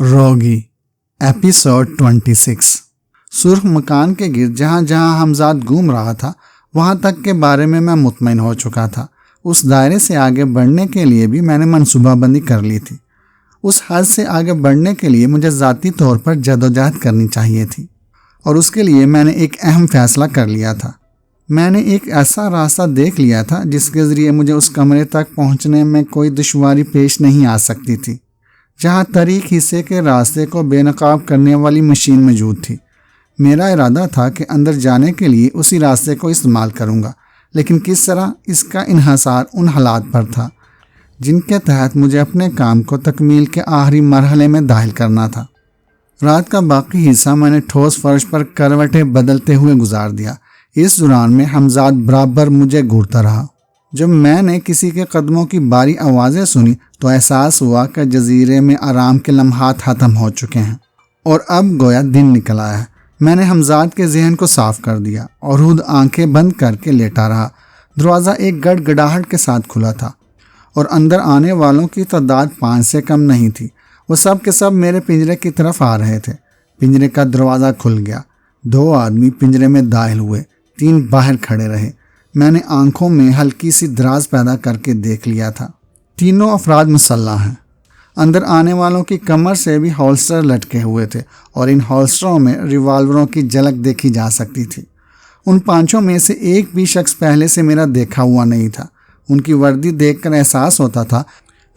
روگی episode 26۔ سرخ مکان کے گرد جہاں جہاں حمزاد گھوم رہا تھا وہاں تک کے بارے میں مطمئن ہو چکا تھا۔ اس دائرے سے آگے بڑھنے کے لیے بھی میں نے منصوبہ بندی کر لی تھی۔ اس حد سے آگے بڑھنے کے لیے مجھے ذاتی طور پر جدوجہد کرنی چاہیے تھی، اور اس کے لیے میں نے ایک اہم فیصلہ کر لیا تھا۔ میں نے ایک ایسا راستہ دیکھ لیا تھا جس کے ذریعے مجھے اس کمرے تک پہنچنے میں کوئی دشواری پیش نہیں آ سکتی تھی، جہاں طریق حصے کے راستے کو بے نقاب کرنے والی مشین موجود تھی۔ میرا ارادہ تھا کہ اندر جانے کے لیے اسی راستے کو استعمال کروں گا، لیکن کس طرح، اس کا انحصار ان حالات پر تھا جن کے تحت مجھے اپنے کام کو تکمیل کے آخری مرحلے میں داخل کرنا تھا۔ رات کا باقی حصہ میں نے ٹھوس فرش پر کروٹیں بدلتے ہوئے گزار دیا۔ اس دوران میں حمزاد برابر مجھے گھورتا رہا۔ جب میں نے کسی کے قدموں کی باری آوازیں سنی تو احساس ہوا کہ جزیرے میں آرام کے لمحات ختم ہو چکے ہیں اور اب گویا دن نکل آیا ہے۔ میں نے حمزاد کے ذہن کو صاف کر دیا اور خود آنکھیں بند کر کے لیٹا رہا۔ دروازہ ایک گڑ گڑاہٹ کے ساتھ کھلا تھا اور اندر آنے والوں کی تعداد 5 سے کم نہیں تھی۔ وہ سب کے سب میرے پنجرے کی طرف آ رہے تھے۔ پنجرے کا دروازہ کھل گیا، 2 آدمی پنجرے میں داخل ہوئے، 3 باہر کھڑے رہے۔ میں نے آنکھوں میں ہلکی سی دراز پیدا کر کے دیکھ لیا تھا۔ تینوں افراد مسلح ہیں۔ اندر آنے والوں کی کمر سے بھی ہولسٹر لٹکے ہوئے تھے اور ان ہولسٹروں میں ریوالوروں کی جھلک دیکھی جا سکتی تھی۔ ان 5 میں سے ایک بھی شخص پہلے سے میرا دیکھا ہوا نہیں تھا۔ ان کی وردی دیکھ کر احساس ہوتا تھا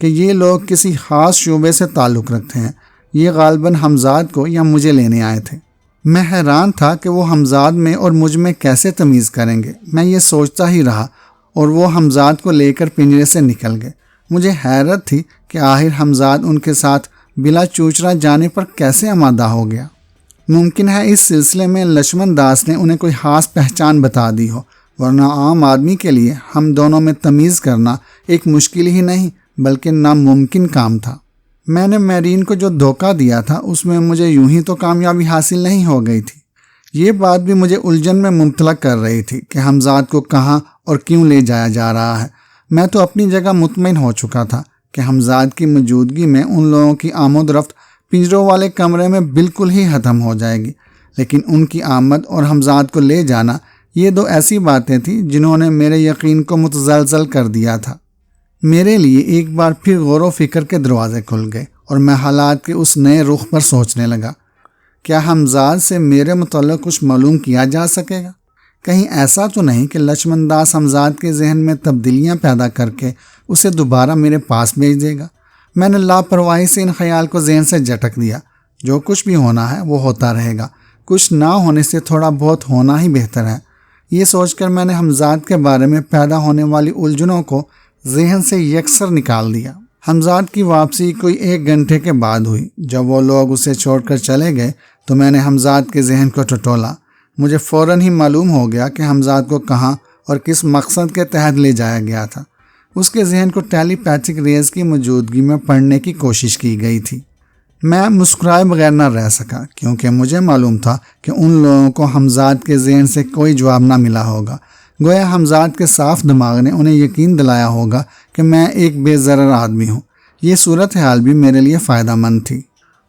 کہ یہ لوگ کسی خاص شعبے سے تعلق رکھتے ہیں۔ یہ غالباً حمزاد کو یا مجھے لینے آئے تھے۔ میں حیران تھا کہ وہ حمزاد میں اور مجھ میں کیسے تمیز کریں گے۔ میں یہ سوچتا ہی رہا اور وہ حمزاد کو لے کر پنجرے سے نکل گئے۔ مجھے حیرت تھی کہ آخر حمزاد ان کے ساتھ بلا چوچرا جانے پر کیسے آمادہ ہو گیا۔ ممکن ہے اس سلسلے میں لکشمن داس نے انہیں کوئی خاص پہچان بتا دی ہو، ورنہ عام آدمی کے لیے ہم دونوں میں تمیز کرنا ایک مشکل ہی نہیں بلکہ ناممکن کام تھا۔ میں نے میرین کو جو دھوکہ دیا تھا اس میں مجھے یوں ہی تو کامیابی حاصل نہیں ہو گئی تھی۔ یہ بات بھی مجھے الجھن میں مبتلا کر رہی تھی کہ حمزاد کو کہاں اور کیوں لے جایا جا رہا ہے۔ میں تو اپنی جگہ مطمئن ہو چکا تھا کہ حمزاد کی موجودگی میں ان لوگوں کی آمد و رفت پنجروں والے کمرے میں بالکل ہی ختم ہو جائے گی، لیکن ان کی آمد اور حمزاد کو لے جانا، یہ 2 ایسی باتیں تھیں جنہوں نے میرے یقین کو متزلزل کر دیا تھا۔ میرے لیے ایک بار پھر غور و فکر کے دروازے کھل گئے اور میں حالات کے اس نئے رخ پر سوچنے لگا۔ کیا حمزاد سے میرے متعلق کچھ معلوم کیا جا سکے گا؟ کہیں ایسا تو نہیں کہ لکشمن داس حمزاد کے ذہن میں تبدیلیاں پیدا کر کے اسے دوبارہ میرے پاس بھیج دے گا؟ میں نے لاپرواہی سے ان خیال کو ذہن سے جھٹک دیا۔ جو کچھ بھی ہونا ہے وہ ہوتا رہے گا، کچھ نہ ہونے سے تھوڑا بہت ہونا ہی بہتر ہے۔ یہ سوچ کر میں نے حمزاد کے بارے میں پیدا ہونے والی الجھنوں کو ذہن سے یکسر نکال دیا۔ حمزاد کی واپسی کوئی 1 گھنٹے کے بعد ہوئی۔ جب وہ لوگ اسے چھوڑ کر چلے گئے تو میں نے حمزاد کے ذہن کو ٹٹولا۔ مجھے فوراً ہی معلوم ہو گیا کہ حمزاد کو کہاں اور کس مقصد کے تحت لے جایا گیا تھا۔ اس کے ذہن کو ٹیلی پیتھک ریز کی موجودگی میں پڑھنے کی کوشش کی گئی تھی۔ میں مسکرائے بغیر نہ رہ سکا کیونکہ مجھے معلوم تھا کہ ان لوگوں کو حمزاد کے ذہن سے کوئی جواب نہ ملا ہوگا۔ گویا حمزاد کے صاف دماغ نے انہیں یقین دلایا ہوگا کہ میں ایک بے ضرر آدمی ہوں۔ یہ صورتحال بھی میرے لیے فائدہ مند تھی۔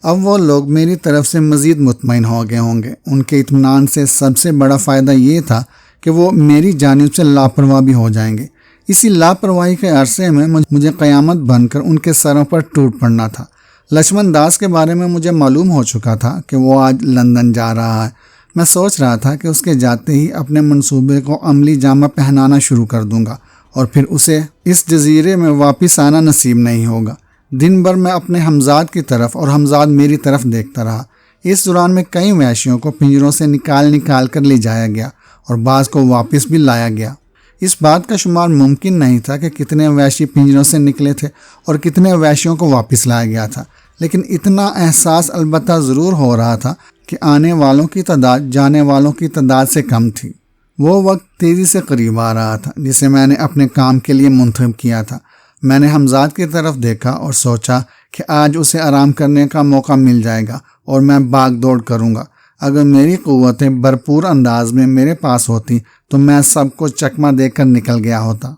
اب وہ لوگ میری طرف سے مزید مطمئن ہو گئے ہوں گے۔ ان کے اطمینان سے سب سے بڑا فائدہ یہ تھا کہ وہ میری جانب سے لاپرواہ بھی ہو جائیں گے۔ اسی لاپرواہی کے عرصے میں مجھے قیامت بن کر ان کے سروں پر ٹوٹ پڑنا تھا۔ لکشمن داس کے بارے میں مجھے معلوم ہو چکا تھا کہ وہ آج لندن جا رہا ہے۔ میں سوچ رہا تھا کہ اس کے جاتے ہی اپنے منصوبے کو عملی جامہ پہنانا شروع کر دوں گا اور پھر اسے اس جزیرے میں واپس آنا نصیب نہیں ہوگا۔ دن بھر میں اپنے حمزاد کی طرف اور حمزاد میری طرف دیکھتا رہا۔ اس دوران میں کئی وحشیوں کو پنجروں سے نکال کر لے جایا گیا اور بعض کو واپس بھی لایا گیا۔ اس بات کا شمار ممکن نہیں تھا کہ کتنے وحشی پنجروں سے نکلے تھے اور کتنے وحشیوں کو واپس لایا گیا تھا، لیکن اتنا احساس البتہ ضرور ہو رہا تھا کہ آنے والوں کی تعداد جانے والوں کی تعداد سے کم تھی۔ وہ وقت تیزی سے قریب آ رہا تھا جسے میں نے اپنے کام کے لیے منتخب کیا تھا۔ میں نے حمزاد کی طرف دیکھا اور سوچا کہ آج اسے آرام کرنے کا موقع مل جائے گا اور میں بھاگ دوڑ کروں گا۔ اگر میری قوتیں بھرپور انداز میں میرے پاس ہوتی تو میں سب کو چکمہ دے کر نکل گیا ہوتا۔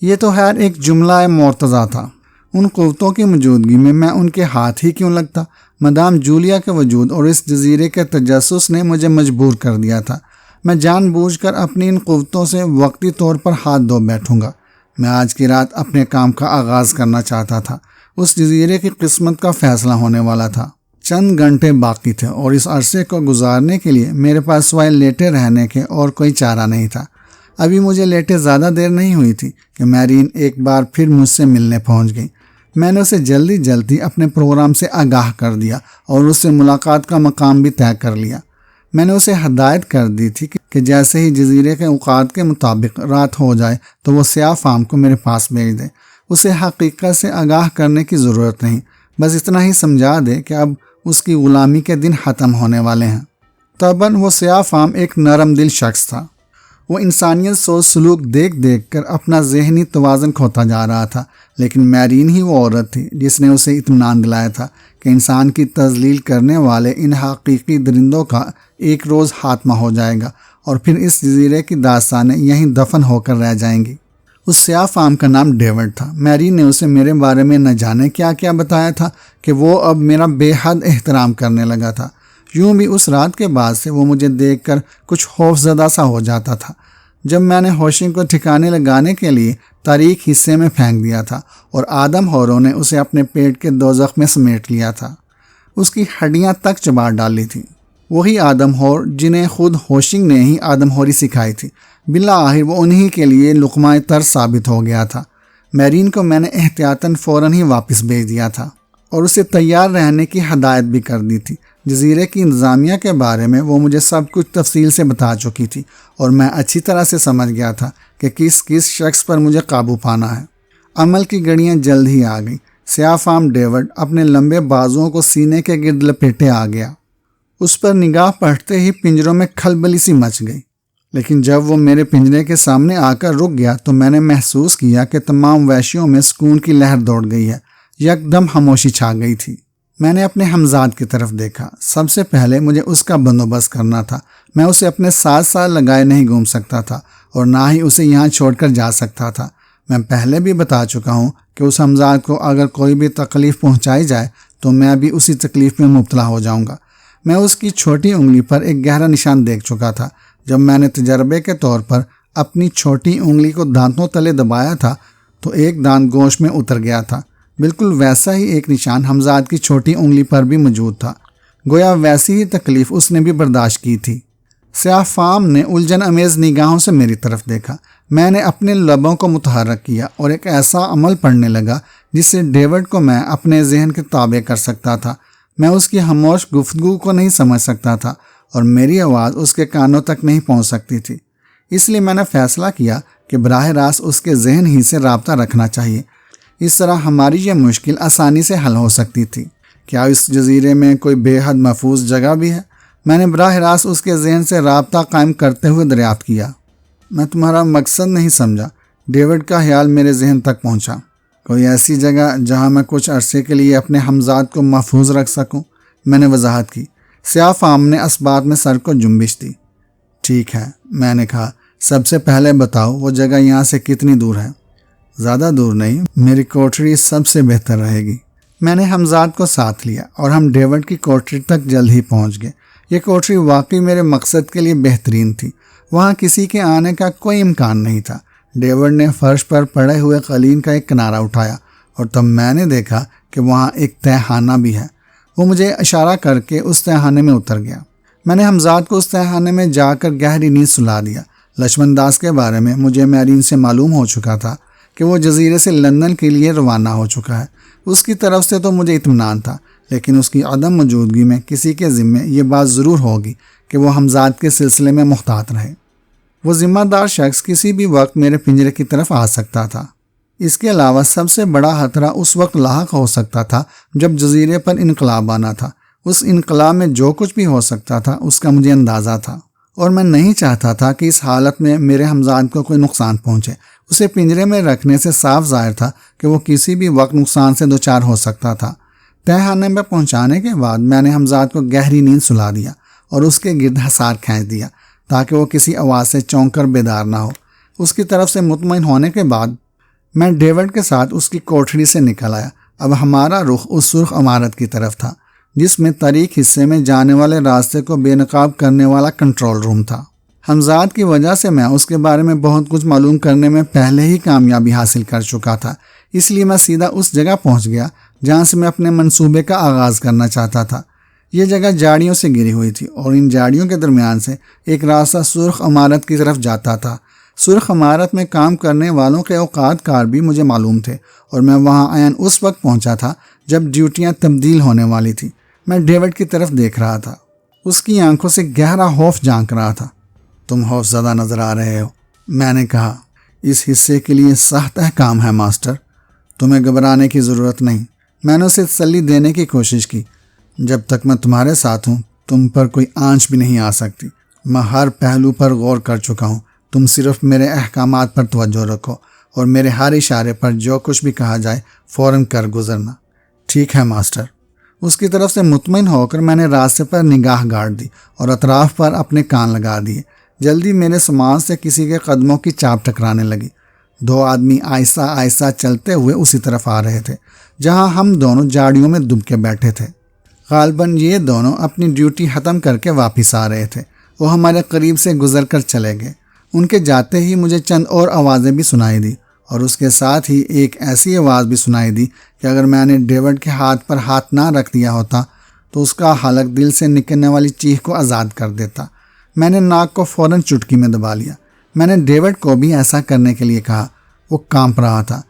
یہ تو خیر ایک جملہ مرتضی تھا۔ ان قوتوں کی موجودگی میں ان کے ہاتھ ہی کیوں لگتا؟ مدام جولیا کے وجود اور اس جزیرے کے تجسس نے مجھے مجبور کر دیا تھا۔ میں جان بوجھ کر اپنی ان قوتوں سے وقتی طور پر ہاتھ دھو بیٹھوں گا۔ میں آج کی رات اپنے کام کا آغاز کرنا چاہتا تھا۔ اس جزیرے کی قسمت کا فیصلہ ہونے والا تھا۔ چند گھنٹے باقی تھے اور اس عرصے کو گزارنے کے لیے میرے پاس سوائے لیٹے رہنے کے اور کوئی چارہ نہیں تھا۔ ابھی مجھے لیٹے زیادہ دیر نہیں ہوئی تھی کہ میرین ایک بار پھر مجھ سے ملنے پہنچ گئی۔ میں نے اسے جلدی اپنے پروگرام سے آگاہ کر دیا اور اس سے ملاقات کا مقام بھی طے کر لیا۔ میں نے اسے ہدایت کر دی تھی کہ جیسے ہی جزیرے کے اوقات کے مطابق رات ہو جائے تو وہ سیاہ فام کو میرے پاس بھیج دے۔ اسے حقیقت سے آگاہ کرنے کی ضرورت نہیں، بس اتنا ہی سمجھا دے کہ اب اس کی غلامی کے دن ختم ہونے والے ہیں۔ طبعاً وہ سیاہ فام ایک نرم دل شخص تھا۔ وہ انسانیت سوچ سلوک دیکھ کر اپنا ذہنی توازن کھوتا جا رہا تھا، لیکن میرین ہی وہ عورت تھی جس نے اسے اطمینان دلایا تھا کہ انسان کی تذلیل کرنے والے ان حقیقی درندوں کا ایک روز خاتمہ ہو جائے گا اور پھر اس جزیرے کی داستانیں یہیں دفن ہو کر رہ جائیں گی۔ اس سیاہ فام کا نام ڈیوڈ تھا۔ میرین نے اسے میرے بارے میں نہ جانے کیا بتایا تھا کہ وہ اب میرا بے حد احترام کرنے لگا تھا۔ یوں بھی اس رات کے بعد سے وہ مجھے دیکھ کر کچھ خوف زدہ سا ہو جاتا تھا جب میں نے ہوشنگ کو ٹھکانے لگانے کے لیے تاریک حصے میں پھینک دیا تھا اور آدم ہوروں نے اسے اپنے پیٹ کے دوزخ میں سمیٹ لیا تھا، اس کی ہڈیاں تک چبا ڈالی تھیں۔ وہی آدم ہور جنہیں خود ہوشنگ نے ہی آدم ہوری سکھائی تھی، بالآخر وہ انہی کے لیے لقمہ تر ثابت ہو گیا تھا۔ میرین کو میں نے احتیاطاً فوراً ہی واپس بھیج دیا تھا اور اسے تیار رہنے کی ہدایت بھی کر دی تھی۔ جزیرے کی انتظامیہ کے بارے میں وہ مجھے سب کچھ تفصیل سے بتا چکی تھی اور میں اچھی طرح سے سمجھ گیا تھا کہ کس شخص پر مجھے قابو پانا ہے۔ عمل کی گھڑیاں جلد ہی آ گئیں۔ سیاہ فام ڈیوڈ اپنے لمبے بازوؤں کو سینے کے گرد لپیٹے آ گیا۔ اس پر نگاہ پڑھتے ہی پنجروں میں کھلبلی سی مچ گئی، لیکن جب وہ میرے پنجرے کے سامنے آ کر رک گیا تو میں نے محسوس کیا کہ تمام وحشیوں میں سکون کی لہر دوڑ گئی ہے۔ یکدم خاموشی چھا گئی تھی۔ میں نے اپنے ہمزاد کی طرف دیکھا۔ سب سے پہلے مجھے اس کا بندوبست کرنا تھا۔ میں اسے اپنے ساتھ لگائے نہیں گھوم سکتا تھا اور نہ ہی اسے یہاں چھوڑ کر جا سکتا تھا۔ میں پہلے بھی بتا چکا ہوں کہ اس ہمزاد کو اگر کوئی بھی تکلیف پہنچائی جائے تو میں بھی اسی تکلیف میں مبتلا ہو جاؤں گا۔ میں اس کی چھوٹی انگلی پر ایک گہرا نشان دیکھ چکا تھا۔ جب میں نے تجربے کے طور پر اپنی چھوٹی انگلی کو دانتوں تلے دبایا تھا تو ایک دانت گوشت میں اتر گیا تھا۔ بالکل ویسا ہی ایک نشان ہمزاد کی چھوٹی انگلی پر بھی موجود تھا۔ گویا ویسی ہی تکلیف اس نے بھی برداشت کی تھی۔ سیاہ فام نے الجھن امیز نگاہوں سے میری طرف دیکھا۔ میں نے اپنے لبوں کو متحرک کیا اور ایک ایسا عمل پڑھنے لگا جس سے ڈیوڈ کو میں اپنے ذہن کے تابع کر سکتا تھا۔ میں اس کی خاموش گفتگو کو نہیں سمجھ سکتا تھا اور میری آواز اس کے کانوں تک نہیں پہنچ سکتی تھی۔ اس لیے میں نے فیصلہ کیا کہ براہ راست اس کے ذہن ہی سے رابطہ رکھنا چاہیے۔ اس طرح ہماری یہ مشکل آسانی سے حل ہو سکتی تھی۔ کیا اس جزیرے میں کوئی بے حد محفوظ جگہ بھی ہے؟ میں نے براہ راست اس کے ذہن سے رابطہ قائم کرتے ہوئے دریافت کیا۔ میں تمہارا مقصد نہیں سمجھا۔ ڈیوڈ کا خیال میرے ذہن تک پہنچا۔ کوئی ایسی جگہ جہاں میں کچھ عرصے کے لیے اپنے ہمزاد کو محفوظ رکھ سکوں؟ میں نے وضاحت کی۔ سیاہ فام نے اس بات میں سر کو جنبش دی۔ ٹھیک ہے، میں نے کہا، سب سے پہلے بتاؤ وہ جگہ یہاں سے کتنی دور ہے؟ زیادہ دور نہیں، میری کوٹری سب سے بہتر رہے گی۔ میں نے ہمزاد کو ساتھ لیا اور ہم ڈیوڈ کی کوٹری تک جلد ہی پہنچ گئے۔ یہ کوٹری واقعی میرے مقصد کے لیے بہترین تھی۔ وہاں کسی کے آنے کا کوئی امکان نہیں تھا۔ ڈیوڈ نے فرش پر پڑے ہوئے قالین کا ایک کنارہ اٹھایا اور تب میں نے دیکھا کہ وہاں ایک تہخانہ بھی ہے۔ وہ مجھے اشارہ کر کے اس تہخانے میں اتر گیا۔ میں نے ہمزاد کو اس تہخانے میں جا کر گہری نیند سلا دیا۔ لکشمن داس کے بارے میں مجھے میرین سے معلوم ہو چکا تھا کہ وہ جزیرے سے لندن کے لیے روانہ ہو چکا ہے۔ اس کی طرف سے تو مجھے اطمینان تھا، لیکن اس کی عدم موجودگی میں کسی کے ذمے یہ بات ضرور ہوگی کہ وہ ہمزاد کے سلسلے میں محتاط رہے۔ وہ ذمہ دار شخص کسی بھی وقت میرے پنجرے کی طرف آ سکتا تھا۔ اس کے علاوہ سب سے بڑا خطرہ اس وقت لاحق ہو سکتا تھا جب جزیرے پر انقلاب آنا تھا۔ اس انقلاب میں جو کچھ بھی ہو سکتا تھا اس کا مجھے اندازہ تھا، اور میں نہیں چاہتا تھا کہ اس حالت میں میرے ہمزاد کو کوئی نقصان پہنچے۔ اسے پنجرے میں رکھنے سے صاف ظاہر تھا کہ وہ کسی بھی وقت نقصان سے دوچار ہو سکتا تھا۔ تہخانے میں پہنچانے کے بعد میں نے ہمزاد کو گہری نیند سلا دیا اور اس کے گرد حصار کھینچ دیا تاکہ وہ کسی آواز سے چونک کر بیدار نہ ہو۔ اس کی طرف سے مطمئن ہونے کے بعد میں ڈیوڈ کے ساتھ اس کی کوٹھڑی سے نکل آیا۔ اب ہمارا رخ اس سرخ عمارت کی طرف تھا جس میں طریق حصے میں جانے والے راستے کو بے نقاب کرنے والا کنٹرول روم تھا۔ حمزاد کی وجہ سے میں اس کے بارے میں بہت کچھ معلوم کرنے میں پہلے ہی کامیابی حاصل کر چکا تھا، اس لیے میں سیدھا اس جگہ پہنچ گیا جہاں سے میں اپنے منصوبے کا آغاز کرنا چاہتا تھا۔ یہ جگہ جھاڑیوں سے گھری ہوئی تھی اور ان جھاڑیوں کے درمیان سے ایک راستہ سرخ عمارت کی طرف جاتا تھا۔ سرخ عمارت میں کام کرنے والوں کے اوقات کار بھی مجھے معلوم تھے اور میں وہاں عین اس وقت پہنچا تھا جب ڈیوٹیاں تبدیل ہونے والی تھیں۔ میں ڈیوڈ کی طرف دیکھ رہا تھا، اس کی آنکھوں سے گہرا خوف جھانک رہا تھا۔ تم خوف زدہ نظر آ رہے ہو، میں نے کہا۔ اس حصے کے لیے سخت احکام ہے ماسٹر، تمہیں گھبرانے کی ضرورت نہیں۔ میں نے اسے تسلی دینے کی کوشش کی۔ جب تک میں تمہارے ساتھ ہوں تم پر کوئی آنچ بھی نہیں آ سکتی۔ میں ہر پہلو پر غور کر چکا ہوں، تم صرف میرے احکامات پر توجہ رکھو اور میرے ہر اشارے پر جو کچھ بھی کہا جائے فوراً کر گزرنا۔ ٹھیک ہے ماسٹر۔ اس کی طرف سے مطمئن ہو کر میں نے راستے پر نگاہ گاڑ دی اور اطراف پر اپنے کان لگا دیے۔ جلدی میرے سامان سے کسی کے قدموں کی چاپ ٹکرانے لگی۔ 2 آدمی آہستہ آہستہ چلتے ہوئے اسی طرف آ رہے تھے جہاں ہم دونوں جھاڑیوں میں دب کے بیٹھے تھے۔ غالباً یہ دونوں اپنی ڈیوٹی ختم کر کے واپس آ رہے تھے۔ وہ ہمارے قریب سے گزر کر چلے گئے۔ ان کے جاتے ہی مجھے چند اور آوازیں بھی سنائی دی اور اس کے ساتھ ہی ایک ایسی آواز بھی سنائی دی کہ اگر میں نے ڈیوڈ کے ہاتھ پر ہاتھ نہ رکھ دیا ہوتا تو اس کا حلق دل سے نکلنے والی چیخ کو آزاد کر دیتا۔ میں نے ناک کو فوراً چٹکی میں دبا لیا۔ میں نے ڈیوڈ کو بھی ایسا کرنے کے لیے کہا۔ وہ کانپ رہا تھا،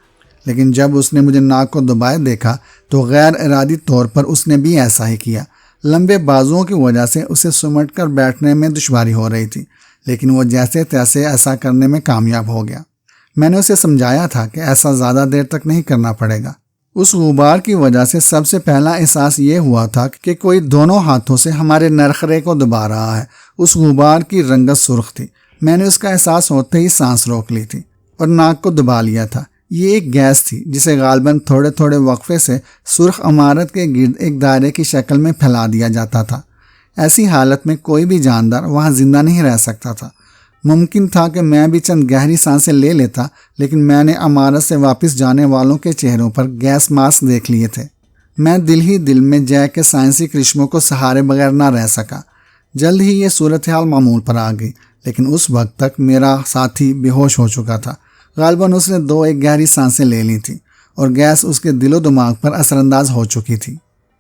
لیکن جب اس نے مجھے ناک کو دبائے دیکھا تو غیر ارادی طور پر اس نے بھی ایسا ہی کیا۔ لمبے بازوؤں کی وجہ سے اسے سمٹ کر بیٹھنے میں دشواری ہو رہی تھی، لیکن وہ جیسے تیسے ایسا کرنے میں کامیاب ہو گیا۔ میں نے اسے سمجھایا تھا کہ ایسا زیادہ دیر تک نہیں کرنا پڑے گا۔ اس غبار کی وجہ سے سب سے پہلا احساس یہ ہوا تھا کہ کوئی دونوں ہاتھوں سے ہمارے نرخرے کو دبا رہا ہے۔ اس غبار کی رنگت سرخ تھی۔ میں نے اس کا احساس ہوتے ہی سانس روک لی تھی اور ناک کو دبا لیا تھا۔ یہ ایک گیس تھی جسے غالباً تھوڑے تھوڑے وقفے سے سرخ عمارت کے گرد ایک دائرے کی شکل میں پھیلا دیا جاتا تھا۔ ایسی حالت میں کوئی بھی جاندار وہاں زندہ نہیں رہ سکتا تھا۔ ممکن تھا کہ میں بھی چند گہری سانسیں لے لیتا، لیکن میں نے عمارت سے واپس جانے والوں کے چہروں پر گیس ماسک دیکھ لیے تھے۔ میں دل ہی دل میں جیک کے سائنسی کرشموں کو سہارے بغیر نہ رہ سکا۔ جلد ہی یہ صورتحال معمول پر آ گئی، لیکن اس وقت تک میرا ساتھی بے ہوش ہو چکا تھا۔ غالباً اس نے 2 ایک گہری سانسیں لے لی تھیں اور گیس اس کے دل و دماغ پر اثر انداز ہو چکی تھی۔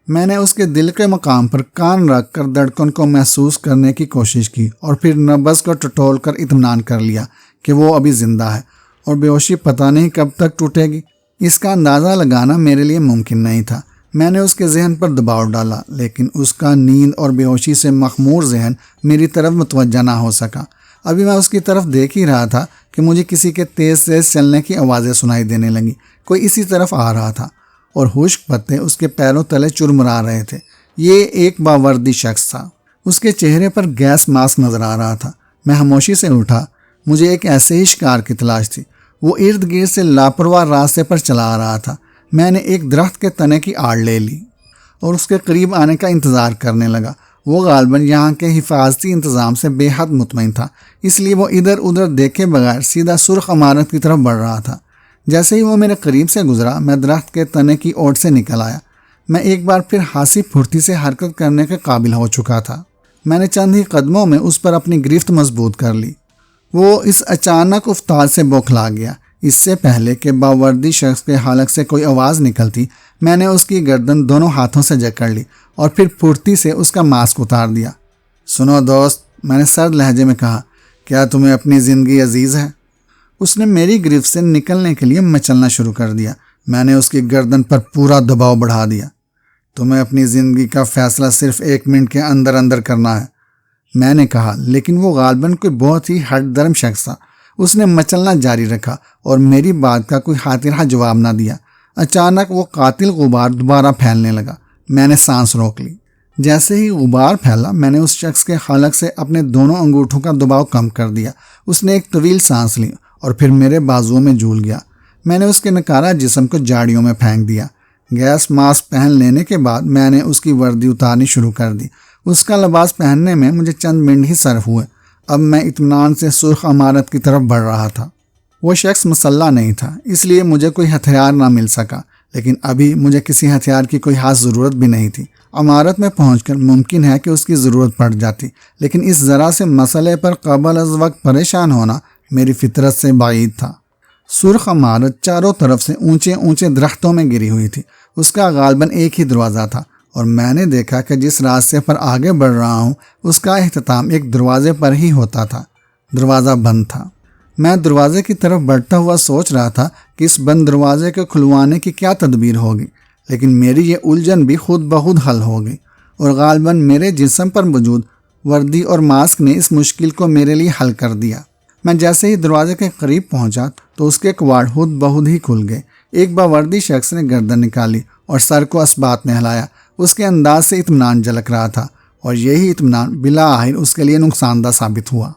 میں نے اس کے دل کے مقام پر کان رکھ کر دھڑکن کو محسوس کرنے کی کوشش کی اور پھر نبض کو ٹٹول کر اطمینان کر لیا کہ وہ ابھی زندہ ہے اور بے ہوشی پتہ نہیں کب تک ٹوٹے گی۔ اس کا اندازہ لگانا میرے لیے ممکن نہیں تھا۔ میں نے اس کے ذہن پر دباؤ ڈالا، لیکن اس کا نیند اور بے ہوشی سے مخمور ذہن میری طرف متوجہ نہ ہو سکا۔ ابھی میں اس کی طرف دیکھ ہی رہا تھا کہ مجھے کسی کے تیز تیز چلنے کی آوازیں سنائی دینے لگیں۔ کوئی اسی طرف آ رہا تھا اور خشک پتے اس کے پیروں تلے چرمرا رہے تھے۔ یہ ایک باوردی شخص تھا۔ اس کے چہرے پر گیس ماسک نظر آ رہا تھا۔ میں خاموشی سے اٹھا۔ مجھے ایک ایسے ہی شکار کی تلاش تھی۔ وہ ارد گرد سے لاپرواہ راستے پر چلا آ رہا تھا۔ میں نے ایک درخت کے تنے کی آڑ لے لی اور اس کے قریب آنے کا انتظار کرنے لگا۔ وہ غالباً یہاں کے حفاظتی انتظام سے بے حد مطمئن تھا، اس لیے وہ ادھر ادھر دیکھے بغیر سیدھا سرخ عمارت کی طرف بڑھ رہا تھا۔ جیسے ہی وہ میرے قریب سے گزرا میں درخت کے تنے کی اوٹ سے نکل آیا۔ میں ایک بار پھر ہانسی پھرتی سے حرکت کرنے کے قابل ہو چکا تھا۔ میں نے چند ہی قدموں میں اس پر اپنی گرفت مضبوط کر لی۔ وہ اس اچانک افتاد سے بوکھلا گیا۔ اس سے پہلے کہ باوردی شخص کے حلق سے کوئی آواز نکلتی، میں نے اس کی گردن دونوں ہاتھوں سے جکڑ لی اور پھر پھرتی سے اس کا ماسک اتار دیا۔ سنو دوست، میں نے سرد لہجے میں کہا، کیا تمہیں اپنی زندگی عزیز ہے؟ اس نے میری گرفت سے نکلنے کے لیے مچلنا شروع کر دیا۔ میں نے اس کی گردن پر پورا دباؤ بڑھا دیا۔ تمہیں اپنی زندگی کا فیصلہ صرف 1 منٹ کے اندر اندر کرنا ہے، میں نے کہا، لیکن وہ غالباً کوئی بہت ہی ہٹ درم شخص تھا۔ اس نے مچلنا جاری رکھا اور میری بات کا کوئی خاطرہ جواب نہ دیا۔ اچانک وہ قاتل غبار دوبارہ پھیلنے لگا۔ میں نے سانس روک لی۔ جیسے ہی غبار پھیلا، میں نے اس شخص کے حلق سے اپنے دونوں انگوٹھوں کا دباؤ کم کر دیا۔ اس نے ایک طویل سانس لی اور پھر میرے بازوؤں میں جھول گیا۔ میں نے اس کے نکارہ جسم کو جھاڑیوں میں پھینک دیا۔ گیس ماسک پہن لینے کے بعد میں نے اس کی وردی اتارنی شروع کر دی۔ اس کا لباس پہننے میں مجھے چند منٹ ہی صرف ہوئے۔ اب میں اطمینان سے سرخ عمارت کی طرف بڑھ رہا تھا۔ وہ شخص مسلح نہیں تھا، اس لیے مجھے کوئی ہتھیار نہ مل سکا، لیکن ابھی مجھے کسی ہتھیار کی کوئی خاص ضرورت بھی نہیں تھی۔ عمارت میں پہنچ کر ممکن ہے کہ اس کی ضرورت پڑ جاتی، لیکن اس ذرا سے مسئلے پر قبل از وقت پریشان ہونا میری فطرت سے بعید تھا۔ سرخ عمارت چاروں طرف سے اونچے اونچے درختوں میں گری ہوئی تھی۔ اس کا غالباً ایک ہی دروازہ تھا، اور میں نے دیکھا کہ جس راستے پر آگے بڑھ رہا ہوں اس کا اختتام ایک دروازے پر ہی ہوتا تھا۔ دروازہ بند تھا۔ میں دروازے کی طرف بڑھتا ہوا سوچ رہا تھا کہ اس بند دروازے کو کھلوانے کی کیا تدبیر ہوگی، لیکن میری یہ الجھن بھی خود بخود حل ہو گئی، اور غالباً میرے جسم پر موجود وردی اور ماسک نے اس مشکل کو میرے لیے حل کر دیا۔ میں جیسے ہی دروازے کے قریب پہنچا تو اس کے کواڑ خود بخود ہی کھل گئے۔ ایک باوردی شخص نے گردن نکالی اور سر کو اسبات میں ہلایا۔ اس کے انداز سے اطمینان جھلک رہا تھا، اور یہی اطمینان بالآخر اس کے لیے نقصان دہ ثابت ہوا۔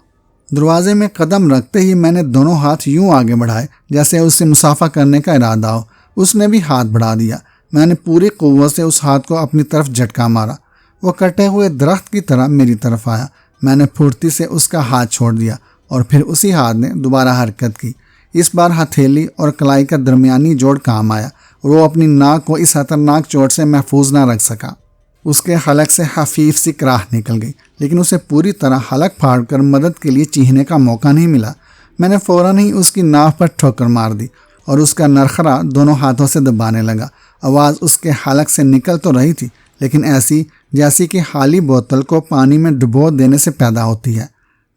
دروازے میں قدم رکھتے ہی میں نے دونوں ہاتھ یوں آگے بڑھائے جیسے اس سے مصافحہ کرنے کا ارادہ ہو۔ اس نے بھی ہاتھ بڑھا دیا۔ میں نے پوری قوت سے اس ہاتھ کو اپنی طرف جھٹکا مارا۔ وہ کٹے ہوئے درخت کی طرح میری طرف آیا۔ میں نے پھرتی سے اس کا ہاتھ چھوڑ دیا، اور پھر اسی ہاتھ نے دوبارہ حرکت کی۔ اس بار ہتھیلی اور کلائی کا درمیانی جوڑ کام آیا، اور وہ اپنی ناک کو اس خطرناک چوٹ سے محفوظ نہ رکھ سکا۔ اس کے حلق سے خفیف سی کراہ نکل گئی، لیکن اسے پوری طرح حلق پھاڑ کر مدد کے لیے چیخنے کا موقع نہیں ملا۔ میں نے فوراً ہی اس کی ناف پر ٹھوکر مار دی، اور اس کا نرخرا دونوں ہاتھوں سے دبانے لگا۔ آواز اس کے حلق سے نکل تو رہی تھی، لیکن ایسی جیسی کہ خالی بوتل کو پانی میں ڈبو دینے سے پیدا ہوتی ہے۔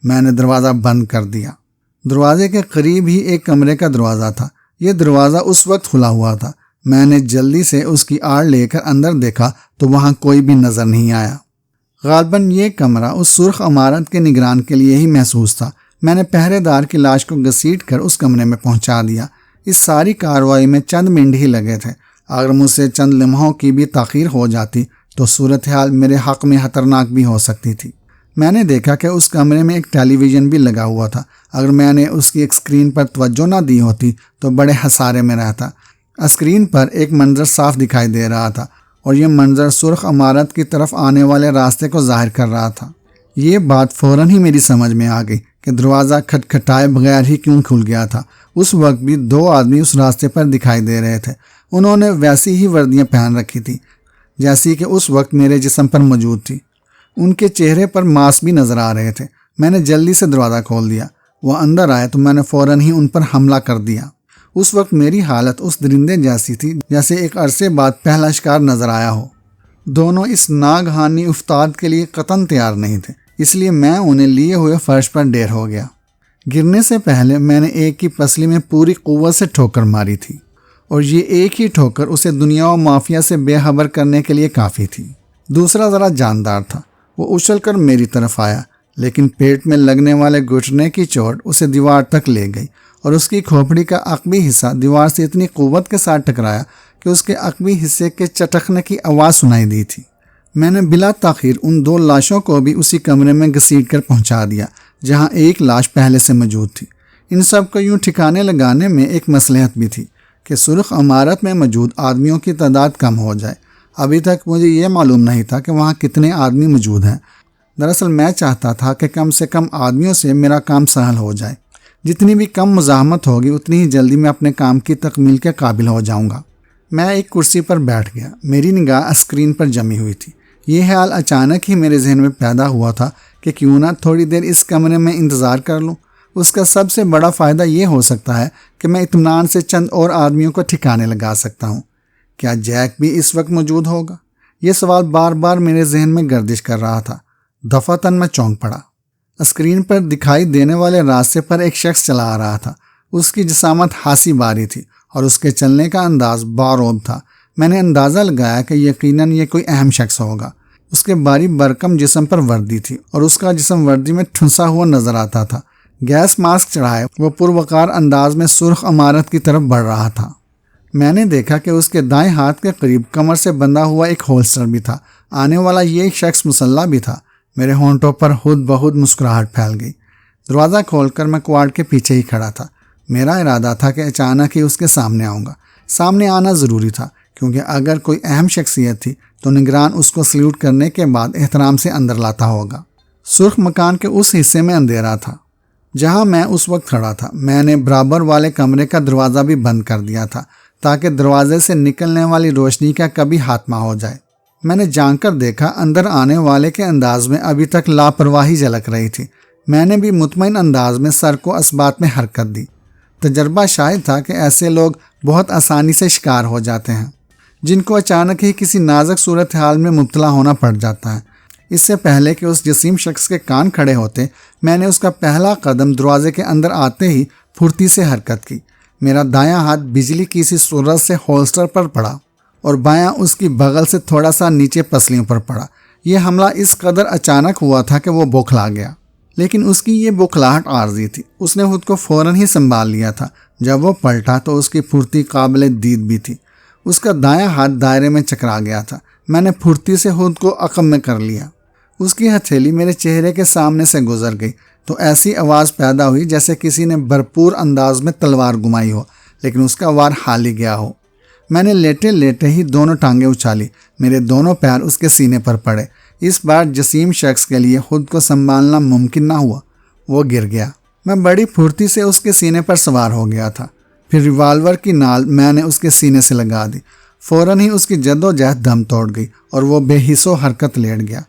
میں نے دروازہ بند کر دیا۔ دروازے کے قریب ہی ایک کمرے کا دروازہ تھا۔ یہ دروازہ اس وقت کھلا ہوا تھا۔ میں نے جلدی سے اس کی آڑ لے کر اندر دیکھا تو وہاں کوئی بھی نظر نہیں آیا۔ غالباً یہ کمرہ اس سرخ عمارت کے نگران کے لیے ہی محسوس تھا۔ میں نے پہرے دار کی لاش کو گھسیٹ کر اس کمرے میں پہنچا دیا۔ اس ساری کارروائی میں چند منٹ ہی لگے تھے۔ اگر مجھ سے چند لمحوں کی بھی تاخیر ہو جاتی تو صورتحال میرے حق میں خطرناک بھی ہو سکتی تھی۔ میں نے دیکھا کہ اس کمرے میں ایک ٹیلی ویژن بھی لگا ہوا تھا۔ اگر میں نے اس کی ایک اسکرین پر توجہ نہ دی ہوتی تو بڑے خسارے میں رہتا۔ اسکرین پر ایک منظر صاف دکھائی دے رہا تھا، اور یہ منظر سرخ عمارت کی طرف آنے والے راستے کو ظاہر کر رہا تھا۔ یہ بات فوراً ہی میری سمجھ میں آ گئی کہ دروازہ کھٹکھٹائے بغیر ہی کیوں کھل گیا تھا۔ اس وقت بھی دو آدمی اس راستے پر دکھائی دے رہے تھے۔ انہوں نے ویسی ہی وردیاں پہن رکھی تھی جیسی کہ اس وقت میرے جسم پر موجود تھی۔ ان کے چہرے پر ماسک بھی نظر آ رہے تھے۔ میں نے جلدی سے دروازہ کھول دیا۔ وہ اندر آئے تو میں نے فوراً ہی ان پر حملہ کر دیا۔ اس وقت میری حالت اس درندے جیسی تھی جیسے ایک عرصے بعد پہلا شکار نظر آیا ہو۔ دونوں اس ناگہانی افتاد کے لیے قطعاً تیار نہیں تھے، اس لیے میں انہیں لیے ہوئے فرش پر ڈیر ہو گیا۔ گرنے سے پہلے میں نے ایک کی پسلی میں پوری قوت سے ٹھوکر ماری تھی، اور یہ ایک ہی ٹھوکر اسے دنیا و مافیا سے بے خبر کرنے کے لیے کافی تھی۔ دوسرا ذرا جاندار تھا۔ وہ اچھل کر میری طرف آیا، لیکن پیٹ میں لگنے والے گھٹنے کی چوٹ اسے دیوار تک لے گئی، اور اس کی کھوپڑی کا عقبی حصہ دیوار سے اتنی قوت کے ساتھ ٹکرایا کہ اس کے عقبی حصے کے چٹکنے کی آواز سنائی دی تھی۔ میں نے بلا تاخیر ان دو لاشوں کو بھی اسی کمرے میں گھسیٹ کر پہنچا دیا جہاں ایک لاش پہلے سے موجود تھی۔ ان سب کو یوں ٹھکانے لگانے میں ایک مصلحت بھی تھی کہ سرخ عمارت میں موجود آدمیوں کی تعداد کم ہو جائے۔ ابھی تک مجھے یہ معلوم نہیں تھا کہ وہاں کتنے آدمی موجود ہیں۔ دراصل میں چاہتا تھا کہ کم سے کم آدمیوں سے میرا کام سہل ہو جائے۔ جتنی بھی کم مزاحمت ہوگی اتنی ہی جلدی میں اپنے کام کی تکمیل کے قابل ہو جاؤں گا۔ میں ایک کرسی پر بیٹھ گیا۔ میری نگاہ اسکرین پر جمی ہوئی تھی۔ یہ خیال اچانک ہی میرے ذہن میں پیدا ہوا تھا کہ کیوں نہ تھوڑی دیر اس کمرے میں انتظار کر لوں۔ اس کا سب سے بڑا فائدہ یہ ہو سکتا ہے کہ میں اطمینان سے چند اور آدمیوں کو ٹھکانے لگا سکتا ہوں۔ کیا جیک بھی اس وقت موجود ہوگا؟ یہ سوال بار بار میرے ذہن میں گردش کر رہا تھا۔ دفعتاً میں چونک پڑا۔ اسکرین پر دکھائی دینے والے راستے پر ایک شخص چلا آ رہا تھا۔ اس کی جسامت خاصی باری تھی اور اس کے چلنے کا انداز باروب تھا۔ میں نے اندازہ لگایا کہ یقیناً یہ کوئی اہم شخص ہوگا۔ اس کے باری برکم جسم پر وردی تھی اور اس کا جسم وردی میں ٹھنسا ہوا نظر آتا تھا۔ گیس ماسک چڑھائے وہ پروقار انداز میں سرخ عمارت کی طرف بڑھ رہا تھا۔ میں نے دیکھا کہ اس کے دائیں ہاتھ کے قریب کمر سے بندھا ہوا ایک ہولسٹر بھی تھا۔ آنے والا یہ ایک شخص مسلح بھی تھا۔ میرے ہونٹوں پر خود بخود مسکراہٹ پھیل گئی۔ دروازہ کھول کر میں کواڑ کے پیچھے ہی کھڑا تھا۔ میرا ارادہ تھا کہ اچانک ہی اس کے سامنے آؤں گا۔ سامنے آنا ضروری تھا کیونکہ اگر کوئی اہم شخصیت تھی تو نگران اس کو سلیوٹ کرنے کے بعد احترام سے اندر لاتا ہوگا۔ سرخ مکان کے اس حصے میں اندھیرا تھا۔ جہاں میں اس وقت کھڑا تھا میں نے برابر والے کمرے کا دروازہ بھی بند کر دیا تھا تاکہ دروازے سے نکلنے والی روشنی کا کبھی خاتمہ ہو جائے۔ میں نے جانک کر دیکھا اندر آنے والے کے انداز میں ابھی تک لاپرواہی جھلک رہی تھی۔ میں نے بھی مطمئن انداز میں سر کو اسبات میں حرکت دی۔ تجربہ شاہد تھا کہ ایسے لوگ بہت آسانی سے شکار ہو جاتے ہیں جن کو اچانک ہی کسی نازک صورتحال میں مبتلا ہونا پڑ جاتا ہے۔ اس سے پہلے کہ اس جسیم شخص کے کان کھڑے ہوتے میں نے اس کا پہلا قدم دروازے کے اندر آتے ہی پھرتی سے حرکت کی۔ میرا دایاں ہاتھ بجلی کی سی صورت سے ہولسٹر پر پڑا اور بایاں اس کی بغل سے تھوڑا سا نیچے پسلیوں پر پڑا۔ یہ حملہ اس قدر اچانک ہوا تھا کہ وہ بوکھلا گیا، لیکن اس کی یہ بوکھلاہٹ عارضی تھی۔ اس نے خود کو فوراً ہی سنبھال لیا تھا۔ جب وہ پلٹا تو اس کی پھرتی قابل دید بھی تھی۔ اس کا دایاں ہاتھ دائرے میں چکرا گیا تھا۔ میں نے پھرتی سے خود کو عقب میں کر لیا۔ اس کی ہتھیلی میرے چہرے کے سامنے سے گزر گئی تو ایسی آواز پیدا ہوئی جیسے کسی نے بھرپور انداز میں تلوار گمائی ہو، لیکن اس کا وار حال ہی گیا ہو۔ میں نے لیٹے لیٹے ہی دونوں ٹانگیں اچھالی۔ میرے دونوں پیر اس کے سینے پر پڑے۔ اس بار جسیم شخص کے لیے خود کو سنبھالنا ممکن نہ ہوا۔ وہ گر گیا۔ میں بڑی پھرتی سے اس کے سینے پر سوار ہو گیا تھا۔ پھر ریوالور کی نال میں نے اس کے سینے سے لگا دی۔ فوراً ہی اس کی جدوجہد دم توڑ گئی اور وہ بے حس و حرکت لیٹ گیا۔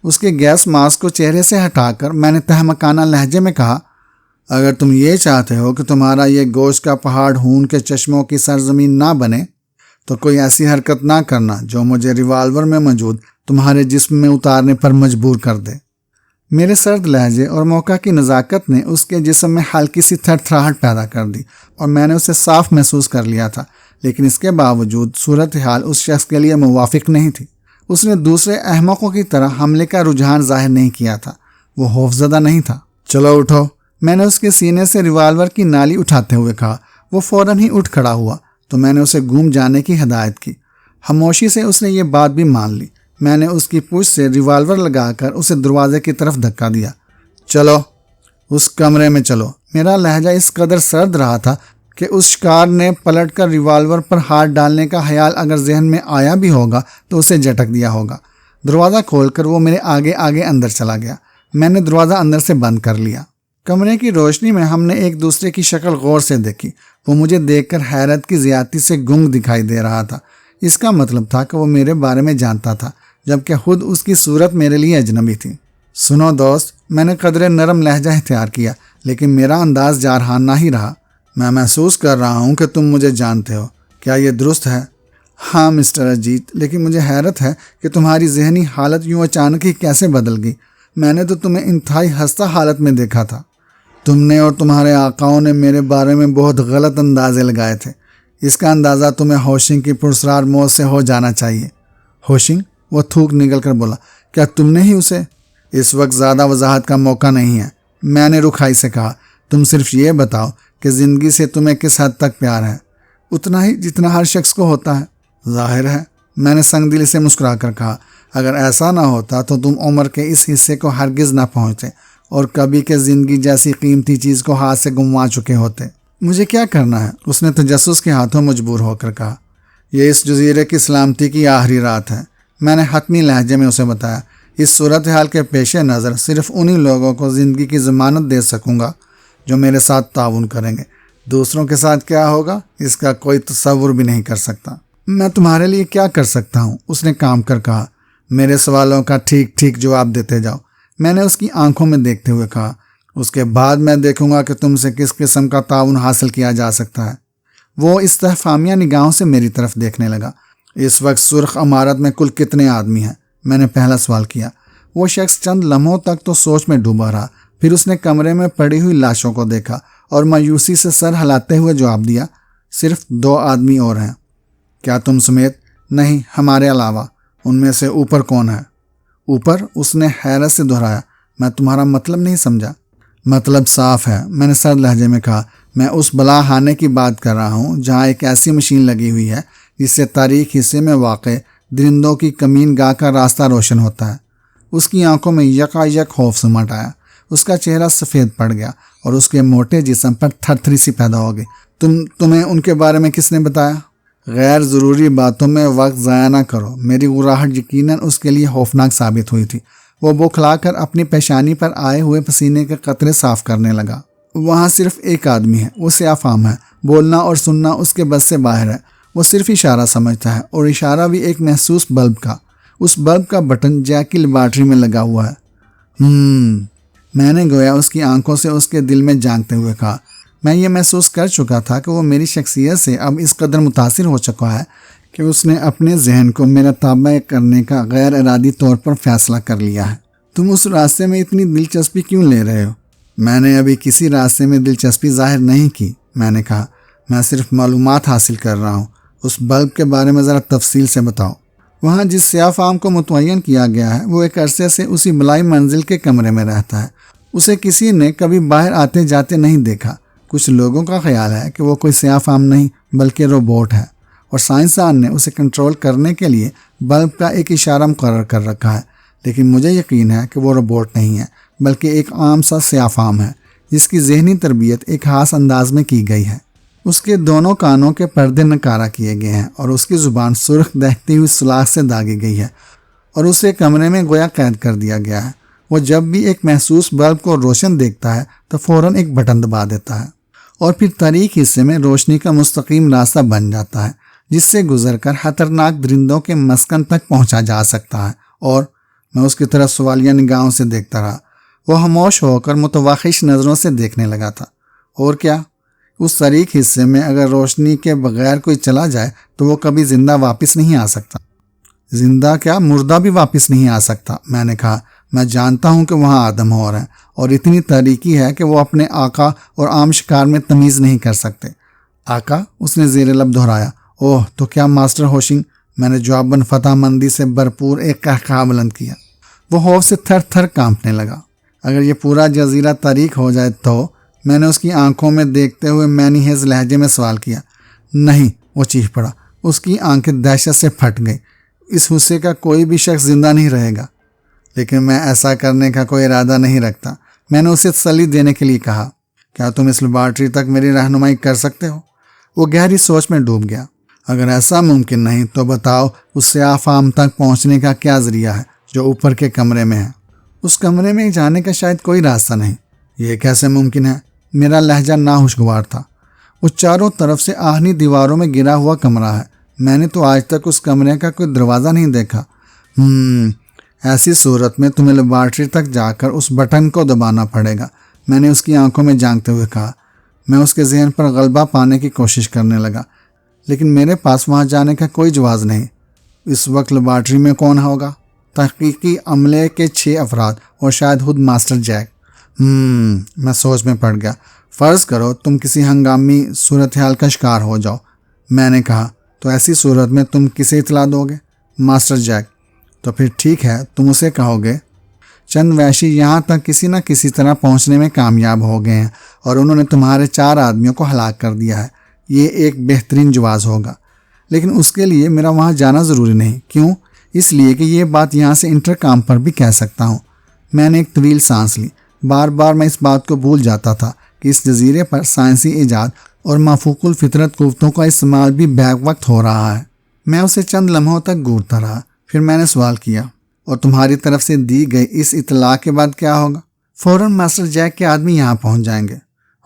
اس کے گیس ماسک کو چہرے سے ہٹا کر میں نے تہمکانہ لہجے میں کہا، اگر تم یہ چاہتے ہو کہ تمہارا یہ گوشت کا پہاڑ خون کے چشموں کی سرزمین نہ بنے تو کوئی ایسی حرکت نہ کرنا جو مجھے ریوالور میں موجود تمہارے جسم میں اتارنے پر مجبور کر دے۔ میرے سرد لہجے اور موقع کی نزاکت نے اس کے جسم میں ہلکی سی تھر تھراہٹ پیدا کر دی اور میں نے اسے صاف محسوس کر لیا تھا، لیکن اس کے باوجود صورتحال اس شخص کے لیے موافق نہیں تھی۔ اس نے دوسرے احمقوں کی طرح حملے کا رجحان ظاہر نہیں کیا تھا۔ وہ خوفزدہ نہیں تھا۔ چلو اٹھو، میں نے اس کے سینے سے ریوالور کی نالی اٹھاتے ہوئے کہا۔ وہ فوراً ہی اٹھ کھڑا ہوا تو میں نے اسے گھوم جانے کی ہدایت کی۔ خاموشی سے اس نے یہ بات بھی مان لی۔ میں نے اس کی پوچھ سے ریوالور لگا کر اسے دروازے کی طرف دھکا دیا۔ چلو اس کمرے میں چلو۔ میرا لہجہ اس قدر سرد رہا تھا کہ اس شکار نے پلٹ کر ریوالور پر ہاتھ ڈالنے کا خیال اگر ذہن میں آیا بھی ہوگا تو اسے جھٹک دیا ہوگا۔ دروازہ کھول کر وہ میرے آگے آگے اندر چلا گیا۔ میں نے دروازہ اندر سے بند کر لیا۔ کمرے کی روشنی میں ہم نے ایک دوسرے کی شکل غور سے دیکھی۔ وہ مجھے دیکھ کر حیرت کی زیادتی سے گنگ دکھائی دے رہا تھا۔ اس کا مطلب تھا کہ وہ میرے بارے میں جانتا تھا، جبکہ خود اس کی صورت میرے لیے اجنبی تھی۔ سنو دوست، میں نے قدرے نرم لہجہ اختیار کیا، لیکن میرا انداز جارحانہ ہی رہا۔ میں محسوس کر رہا ہوں کہ تم مجھے جانتے ہو، کیا یہ درست ہے؟ ہاں مسٹر اجیت، لیکن مجھے حیرت ہے کہ تمہاری ذہنی حالت یوں اچانک ہی کیسے بدل گئی۔ میں نے تو تمہیں انتہائی خستہ حالت میں دیکھا تھا۔ تم نے اور تمہارے آقاؤں نے میرے بارے میں بہت غلط اندازے لگائے تھے۔ اس کا اندازہ تمہیں ہوشنگ کی پرسرار موت سے ہو جانا چاہیے۔ ہوشنگ؟ وہ تھوک نکل کر بولا، کیا تم نے ہی اسے؟ اس وقت زیادہ وضاحت کا موقع نہیں ہے، میں نے رکھائی سے کہا۔ تم صرف یہ بتاؤ کہ زندگی سے تمہیں کس حد تک پیار ہے؟ اتنا ہی جتنا ہر شخص کو ہوتا ہے۔ ظاہر ہے، میں نے سنگ دلی سے مسکرا کر کہا۔ اگر ایسا نہ ہوتا تو تم عمر کے اس حصے کو ہرگز نہ پہنچتے اور کبھی کہ زندگی جیسی قیمتی چیز کو ہاتھ سے گنوا چکے ہوتے۔ مجھے کیا کرنا ہے؟ اس نے تجسس کے ہاتھوں مجبور ہو کر کہا۔ یہ اس جزیرے کی سلامتی کی آخری رات ہے، میں نے حتمی لہجے میں اسے بتایا۔ اس صورتحال کے پیش نظر صرف انہی لوگوں کو زندگی کی ضمانت دے سکوں گا جو میرے ساتھ تعاون کریں گے۔ دوسروں کے ساتھ کیا ہوگا اس کا کوئی تصور بھی نہیں کر سکتا۔ میں تمہارے لیے کیا کر سکتا ہوں؟ اس نے کام کر کہا۔ میرے سوالوں کا ٹھیک ٹھیک جواب دیتے جاؤ، میں نے اس کی آنکھوں میں دیکھتے ہوئے کہا۔ اس کے بعد میں دیکھوں گا کہ تم سے کس قسم کا تعاون حاصل کیا جا سکتا ہے۔ وہ استفہامیہ نگاہوں سے میری طرف دیکھنے لگا۔ اس وقت سرخ عمارت میں کل کتنے آدمی ہیں؟ میں نے پہلا سوال کیا۔ وہ شخص چند لمحوں تک تو سوچ میں ڈوبا رہا، پھر اس نے کمرے میں پڑی ہوئی لاشوں کو دیکھا اور مایوسی سے سر ہلاتے ہوئے جواب دیا، صرف 2 آدمی اور ہیں۔ کیا تم سمیت؟ نہیں، ہمارے علاوہ۔ ان میں سے اوپر کون ہے؟ اوپر؟ اس نے حیرت سے دہرایا۔ میں تمہارا مطلب نہیں سمجھا۔ مطلب صاف ہے، میں نے سرد لہجے میں کہا۔ میں اس بلا خانے کی بات کر رہا ہوں جہاں ایک ایسی مشین لگی ہوئی ہے جس سے تاریک حصے میں واقع درندوں کی کمین گاہ کا راستہ روشن ہوتا ہے۔ اس کی آنکھوں میں یکایک خوف سمٹ آیا۔ اس کا چہرہ سفید پڑ گیا اور اس کے موٹے جسم پر تھر تھری سی پیدا ہو گئی۔ تمہیں ان کے بارے میں کس نے بتایا؟ غیر ضروری باتوں میں وقت ضائع نہ کرو۔ میری گراہٹ یقیناً اس کے لیے خوفناک ثابت ہوئی تھی۔ وہ بوکھلا کر اپنی پیشانی پر آئے ہوئے پسینے کے قطرے صاف کرنے لگا۔ وہاں صرف ایک آدمی ہے، وہ سیاہ فام ہے۔ بولنا اور سننا اس کے بس سے باہر ہے۔ وہ صرف اشارہ سمجھتا ہے، اور اشارہ بھی ایک محسوس بلب کا۔ اس بلب کا بٹن جیک کی لیبارٹری میں لگا ہوا ہے۔ میں نے گویا اس کی آنکھوں سے اس کے دل میں جھانکتے ہوئے کہا۔ میں یہ محسوس کر چکا تھا کہ وہ میری شخصیت سے اب اس قدر متاثر ہو چکا ہے کہ اس نے اپنے ذہن کو میرا تابع کرنے کا غیر ارادی طور پر فیصلہ کر لیا ہے۔ تم اس راستے میں اتنی دلچسپی کیوں لے رہے ہو؟ میں نے ابھی کسی راستے میں دلچسپی ظاہر نہیں کی، میں نے کہا۔ میں صرف معلومات حاصل کر رہا ہوں۔ اس بلب کے بارے میں ذرا تفصیل سے بتاؤ۔ وہاں جس سیاہ فام کو متعین کیا گیا ہے وہ ایک عرصے سے اسی بلائی منزل کے کمرے میں رہتا ہے۔ اسے کسی نے کبھی باہر آتے جاتے نہیں دیکھا۔ کچھ لوگوں کا خیال ہے کہ وہ کوئی سیاہ فام نہیں بلکہ روبوٹ ہے، اور سائنسدان نے اسے کنٹرول کرنے کے لیے بلب کا ایک اشارہ مقرر کر رکھا ہے۔ لیکن مجھے یقین ہے کہ وہ روبوٹ نہیں ہے بلکہ ایک عام سا سیاہ فام ہے جس کی ذہنی تربیت ایک خاص انداز میں کی گئی ہے۔ اس کے دونوں کانوں کے پردے نکارا کیے گئے ہیں اور اس کی زبان سرخ دہتی ہوئی سلاخ سے داغی گئی ہے، اور اسے کمرے میں گویا قید کر دیا گیا ہے۔ وہ جب بھی ایک محسوس بلب کو روشن دیکھتا ہے تو فوراً ایک بٹن دبا دیتا ہے، اور پھر تاریک حصے میں روشنی کا مستقیم راستہ بن جاتا ہے جس سے گزر کر خطرناک درندوں کے مسکن تک پہنچا جا سکتا ہے۔ اور میں اس کی طرف سوالیہ نگاہوں سے دیکھتا رہا۔ وہ خاموش ہو کر متوحش نظروں سے دیکھنے لگا تھا۔ اور کیا؟ اس تاریک حصے میں اگر روشنی کے بغیر کوئی چلا جائے تو وہ کبھی زندہ واپس نہیں آ سکتا۔ زندہ کیا، مردہ بھی واپس نہیں آ سکتا، میں نے کہا۔ میں جانتا ہوں کہ وہاں آدم ہو رہے ہیں اور اتنی تاریکی ہے کہ وہ اپنے آقا اور عام شکار میں تمیز نہیں کر سکتے۔ آقا؟ اس نے زیر لب دہرایا۔ اوہ، تو کیا ماسٹر ہوشنگ؟ میں نے جواباً فتح مندی سے بھرپور ایک قہقہہ بلند کیا۔ وہ خوف سے تھر تھر کانپنے لگا۔ اگر یہ پورا جزیرہ تاریک ہو جائے تو؟ میں نے اس کی آنکھوں میں دیکھتے ہوئے مینیہز لہجے میں سوال کیا۔ نہیں، وہ چیخ پڑا۔ اس کی آنکھیں دہشت سے پھٹ گئی۔ اس حصے کا کوئی بھی شخص زندہ نہیں رہے گا۔ لیکن میں ایسا کرنے کا کوئی ارادہ نہیں رکھتا، میں نے اسے تسلی دینے کے لیے کہا۔ کیا تم اس لیبارٹری تک میری رہنمائی کر سکتے ہو؟ وہ گہری سوچ میں ڈوب گیا۔ اگر ایسا ممکن نہیں تو بتاؤ اس سیاہ فام تک پہنچنے کا کیا ذریعہ ہے جو اوپر کے کمرے میں ہے؟ اس کمرے میں جانے کا شاید کوئی راستہ نہیں۔ یہ کیسے ممکن ہے؟ میرا لہجہ ناخوشگوار تھا۔ وہ چاروں طرف سے آہنی دیواروں میں گرا ہوا کمرہ ہے۔ میں نے تو آج تک اس کمرے کا کوئی دروازہ نہیں دیکھا۔ ایسی صورت میں تمہیں لیبارٹری تک جا کر اس بٹن کو دبانا پڑے گا، میں نے اس کی آنکھوں میں جھانکتے ہوئے کہا۔ میں اس کے ذہن پر غلبہ پانے کی کوشش کرنے لگا، لیکن میرے پاس وہاں جانے کا کوئی جواز نہیں۔ اس وقت لیبارٹری میں کون ہوگا؟ تحقیقی عملے کے 6 افراد اور شاید خود ماسٹر جیک۔ میں سوچ میں پڑ گیا۔ فرض کرو تم کسی ہنگامی صورتحال کا شکار ہو جاؤ، میں نے کہا، تو ایسی صورت میں تم کسے اطلاع دو گے؟ Master Jack. تو پھر ٹھیک ہے، تم اسے کہو گے چند وحشی یہاں تک کسی نہ کسی طرح پہنچنے میں کامیاب ہو گئے ہیں اور انہوں نے تمہارے 4 آدمیوں کو ہلاک کر دیا ہے۔ یہ ایک بہترین جواز ہوگا، لیکن اس کے لیے میرا وہاں جانا ضروری نہیں۔ کیوں؟ اس لیے کہ یہ بات یہاں سے انٹرکام پر بھی کہہ سکتا ہوں۔ میں نے ایک طویل سانس لی۔ بار بار میں اس بات کو بھول جاتا تھا کہ اس جزیرے پر سائنسی ایجاد اور مافوق الفطرت قوتوں کا استعمال بھی بیک وقت ہو رہا ہے۔ میں اسے چند لمحوں تک گھورتا رہا، پھر میں نے سوال کیا، اور تمہاری طرف سے دی گئی اس اطلاع کے بعد کیا ہوگا؟ فوراً ماسٹر جیک کے آدمی یہاں پہنچ جائیں گے۔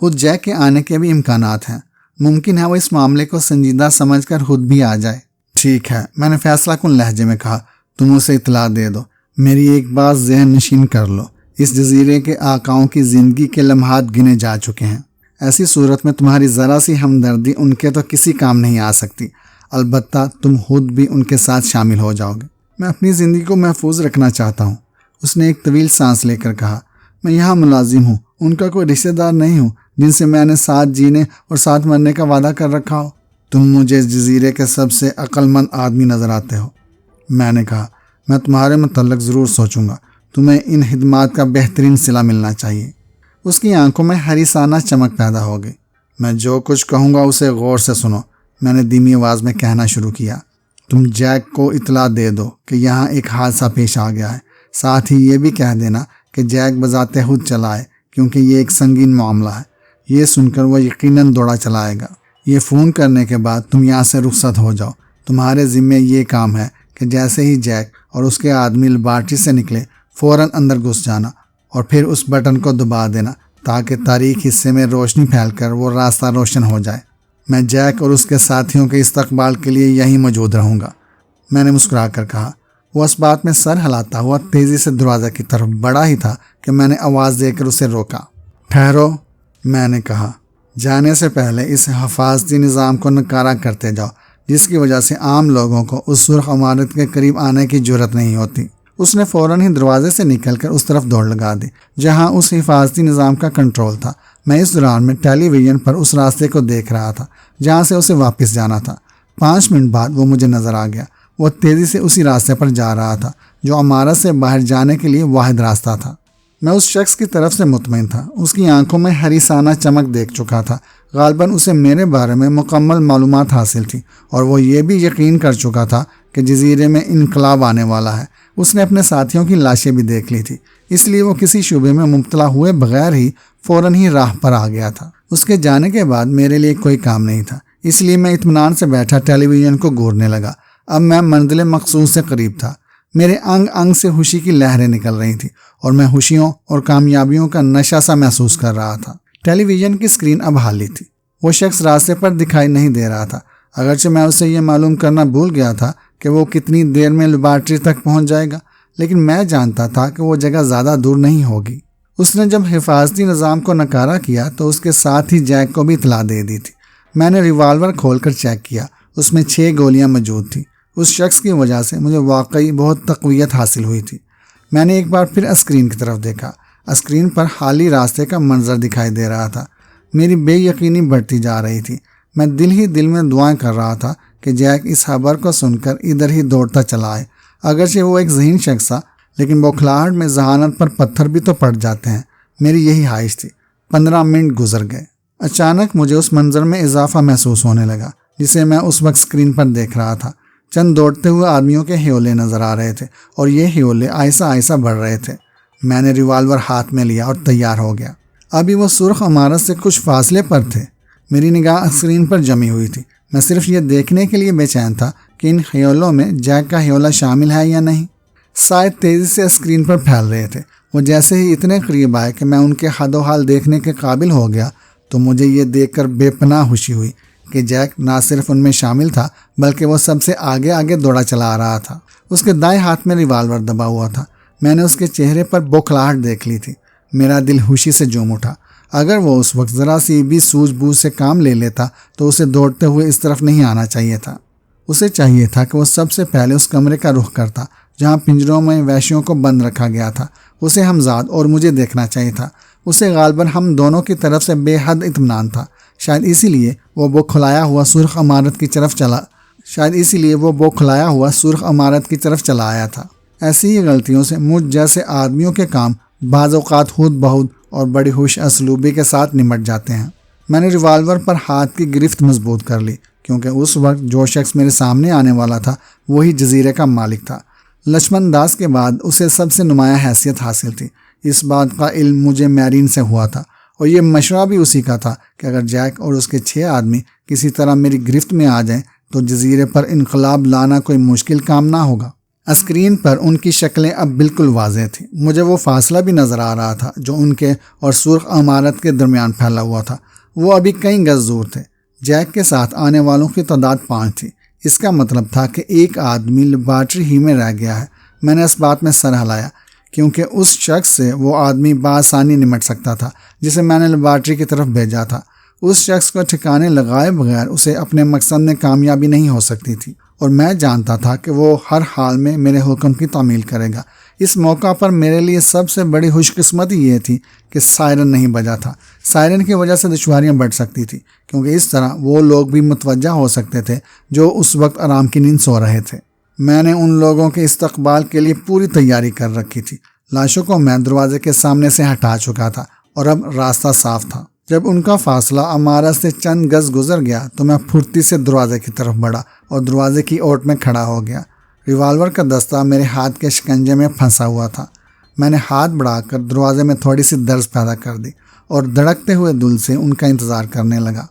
خود جیک کے آنے کے بھی امکانات ہیں۔ ممکن ہے وہ اس معاملے کو سنجیدہ سمجھ کر خود بھی آ جائے۔ ٹھیک ہے، میں نے فیصلہ کن لہجے میں کہا، تم اسے اطلاع دے دو۔ میری ایک بات ذہن نشین کر لو، اس جزیرے کے آقاؤں کی زندگی کے لمحات گنے جا چکے ہیں۔ ایسی صورت میں تمہاری ذرا سی ہمدردی ان کے تو کسی کام نہیں آ سکتی، البتہ تم خود بھی ان کے ساتھ شامل ہو جاؤ گے۔ میں اپنی زندگی کو محفوظ رکھنا چاہتا ہوں، اس نے ایک طویل سانس لے کر کہا۔ میں یہاں ملازم ہوں، ان کا کوئی رشتہ دار نہیں ہوں جن سے میں نے ساتھ جینے اور ساتھ مرنے کا وعدہ کر رکھا ہو۔ تم مجھے اس جزیرے کے سب سے عقل مند آدمی نظر آتے ہو، میں نے کہا۔ میں تمہارے متعلق ضرور سوچوں گا، تمہیں ان خدمات کا بہترین صلہ ملنا چاہیے۔ اس کی آنکھوں میں حریصانہ چمک پیدا ہو گئی۔ میں جو کچھ کہوں گا اسے غور سے سنو، میں نے دھیمی آواز میں کہنا شروع کیا۔ تم جیک کو اطلاع دے دو کہ یہاں ایک حادثہ پیش آ گیا ہے، ساتھ ہی یہ بھی کہہ دینا کہ جیک بذات خود چلائے کیونکہ یہ ایک سنگین معاملہ ہے۔ یہ سن کر وہ یقیناً دوڑا چلائے گا۔ یہ فون کرنے کے بعد تم یہاں سے رخصت ہو جاؤ۔ تمہارے ذمے یہ کام ہے کہ جیسے ہی جیک اور اس کے آدمی لیبارٹری سے نکلے فوراً اندر گھس جانا اور پھر اس بٹن کو دبا دینا تاکہ تاریک حصے میں روشنی پھیل کر وہ راستہ روشن ہو جائے۔ میں جیک اور اس کے ساتھیوں کے استقبال کے لیے یہیں موجود رہوں گا، میں نے مسکرا کر کہا۔ وہ اس بات میں سر ہلاتا ہوا تیزی سے دروازے کی طرف بڑھا ہی تھا کہ میں نے آواز دے کر اسے روکا۔ ٹھہرو، میں نے کہا، جانے سے پہلے اس حفاظتی نظام کو نکارا کرتے جاؤ جس کی وجہ سے عام لوگوں کو اس سرخ عمارت کے قریب آنے کی جرت نہیں ہوتی۔ اس نے فوراً ہی دروازے سے نکل کر اس طرف دوڑ لگا دی جہاں اس حفاظتی نظام کا کنٹرول تھا۔ میں اس دوران میں ٹیلی ویژن پر اس راستے کو دیکھ رہا تھا جہاں سے اسے واپس جانا تھا۔ 5 منٹ بعد وہ مجھے نظر آ گیا۔ وہ تیزی سے اسی راستے پر جا رہا تھا جو عمارت سے باہر جانے کے لیے واحد راستہ تھا۔ میں اس شخص کی طرف سے مطمئن تھا۔ اس کی آنکھوں میں حریصانہ چمک دیکھ چکا تھا۔ غالباً اسے میرے بارے میں مکمل معلومات حاصل تھی اور وہ یہ بھی یقین کر چکا تھا کہ جزیرے میں انقلاب آنے والا ہے۔ اس نے اپنے ساتھیوں کی لاشیں بھی دیکھ لی تھی، اس لیے وہ کسی شبے میں مبتلا ہوئے بغیر ہی فوراً ہی راہ پر آ گیا تھا۔ اس کے جانے کے بعد میرے لیے کوئی کام نہیں تھا، اس لیے میں اطمینان سے بیٹھا ٹیلی ویژن کو گورنے لگا۔ اب میں منزل مقصود سے قریب تھا۔ میرے انگ انگ سے خوشی کی لہریں نکل رہی تھیں اور میں خوشیوں اور کامیابیوں کا نشہ سا محسوس کر رہا تھا۔ ٹیلی ویژن کی اسکرین اب خالی تھی۔ وہ شخص راستے پر دکھائی نہیں دے رہا تھا، اگرچہ میں اسے یہ معلوم کرنا بھول گیا تھا کہ وہ کتنی دیر میں لیبارٹری تک پہنچ جائے گا، لیکن میں جانتا تھا کہ وہ جگہ زیادہ دور نہیں ہوگی۔ اس نے جب حفاظتی نظام کو نکارا کیا تو اس کے ساتھ ہی جیک کو بھی اطلاع دے دی تھی۔ میں نے ریوالور کھول کر چیک کیا، اس میں 6 گولیاں موجود تھیں۔ اس شخص کی وجہ سے مجھے واقعی بہت تقویت حاصل ہوئی تھی۔ میں نے ایک بار پھر اسکرین کی طرف دیکھا۔ اسکرین پر خالی راستے کا منظر دکھائی دے رہا تھا۔ میری بے یقینی بڑھتی جا رہی تھی۔ میں دل ہی دل میں دعائیں کر رہا تھا کہ جیک اس خبر کو سن کر ادھر ہی دوڑتا چلا آئے۔ اگرچہ وہ ایک ذہین شخص تھا، لیکن بوکھلاہٹ میں ذہانت پر پتھر بھی تو پڑ جاتے ہیں۔ میری یہی خواہش تھی۔ 15 منٹ گزر گئے۔ اچانک مجھے اس منظر میں اضافہ محسوس ہونے لگا جسے میں اس وقت اسکرین پر دیکھ رہا تھا۔ چند دوڑتے ہوئے آدمیوں کے ہیولے نظر آ رہے تھے اور یہ ہیولے آہستہ آہستہ بڑھ رہے تھے۔ میں نے ریوالور ہاتھ میں لیا اور تیار ہو گیا۔ ابھی وہ سرخ عمارت سے کچھ فاصلے پر تھے۔ میری نگاہ اسکرین پر جمی ہوئی تھی۔ میں صرف یہ دیکھنے کے لیے بے چین تھا کہ ان ہیولوں میں جیک کا ہیولا شامل ہے یا نہیں۔ شاید تیزی سے اسکرین پر پھیل رہے تھے۔ وہ جیسے ہی اتنے قریب آئے کہ میں ان کے حد و حال دیکھنے کے قابل ہو گیا تو مجھے یہ دیکھ کر بے پناہ خوشی ہوئی کہ جیک نہ صرف ان میں شامل تھا بلکہ وہ سب سے آگے آگے دوڑا چلا آ رہا تھا۔ اس کے دائیں ہاتھ میں ریوالور دبا ہوا تھا۔ میں نے اس کے چہرے پر بوکھلاہٹ دیکھ لی تھی۔ میرا دل خوشی سے جھوم اٹھا۔ اگر وہ اس وقت ذرا سی بھی سوجھ بوجھ سے کام لے لیتا تو اسے دوڑتے ہوئے اس طرف نہیں آنا چاہیے تھا۔ اسے چاہیے تھا کہ وہ سب سے پہلے اس کمرے کا رخ کرتا جہاں پنجروں میں وحشیوں کو بند رکھا گیا تھا۔ اسے ہمزاد اور مجھے دیکھنا چاہیے تھا۔ اسے غالباً ہم دونوں کی طرف سے بے حد اطمینان تھا۔ شاید اسی لیے وہ بوکھلایا ہوا سرخ عمارت کی طرف چلا آیا تھا۔ ایسی ہی غلطیوں سے مجھ جیسے آدمیوں کے کام بعض اوقات خود بخود اور بڑی خوش اسلوبی کے ساتھ نمٹ جاتے ہیں۔ میں نے ریوالور پر ہاتھ کی گرفت مضبوط کر لی کیونکہ اس وقت جو شخص میرے سامنے آنے والا تھا وہی جزیرے کا مالک تھا۔ لچھمن داس کے بعد اسے سب سے نمایاں حیثیت حاصل تھی۔ اس بات کا علم مجھے میرین سے ہوا تھا اور یہ مشورہ بھی اسی کا تھا کہ اگر جیک اور اس کے 6 آدمی کسی طرح میری گرفت میں آ جائیں تو جزیرے پر انقلاب لانا کوئی مشکل کام نہ ہوگا۔ اسکرین پر ان کی شکلیں اب بالکل واضح تھیں۔ مجھے وہ فاصلہ بھی نظر آ رہا تھا جو ان کے اور سرخ عمارت کے درمیان پھیلا ہوا تھا۔ وہ ابھی کئی گز دور تھے۔ جیک کے ساتھ آنے والوں کی تعداد 5 تھی۔ اس کا مطلب تھا کہ ایک آدمی لیبارٹری ہی میں رہ گیا ہے۔ میں نے اس بات میں سر ہلایا کیونکہ اس شخص سے وہ آدمی بآسانی نمٹ سکتا تھا جسے میں نے لیبارٹری کی طرف بھیجا تھا۔ اس شخص کو ٹھکانے لگائے بغیر اسے اپنے مقصد میں کامیابی نہیں ہو سکتی تھی اور میں جانتا تھا کہ وہ ہر حال میں میرے حکم کی تعمیل کرے گا۔ اس موقع پر میرے لیے سب سے بڑی خوش قسمتی یہ تھی کہ سائرن نہیں بجا تھا۔ سائرن کی وجہ سے دشواریاں بڑھ سکتی تھی کیونکہ اس طرح وہ لوگ بھی متوجہ ہو سکتے تھے جو اس وقت آرام کی نیند سو رہے تھے۔ میں نے ان لوگوں کے استقبال کے لیے پوری تیاری کر رکھی تھی۔ لاشوں کو میں دروازے کے سامنے سے ہٹا چکا تھا اور اب راستہ صاف تھا۔ جب ان کا فاصلہ عمارت سے چند گز گزر گیا تو میں پھرتی سے دروازے کی طرف بڑھا اور دروازے کی اوٹ میں کھڑا ہو گیا۔ ریوالور کا دستہ میرے ہاتھ کے شکنجے میں پھنسا ہوا تھا۔ میں نے ہاتھ بڑھا کر دروازے میں تھوڑی سی درز پیدا کر دی اور دھڑکتے ہوئے دل سے ان کا انتظار کرنے لگا۔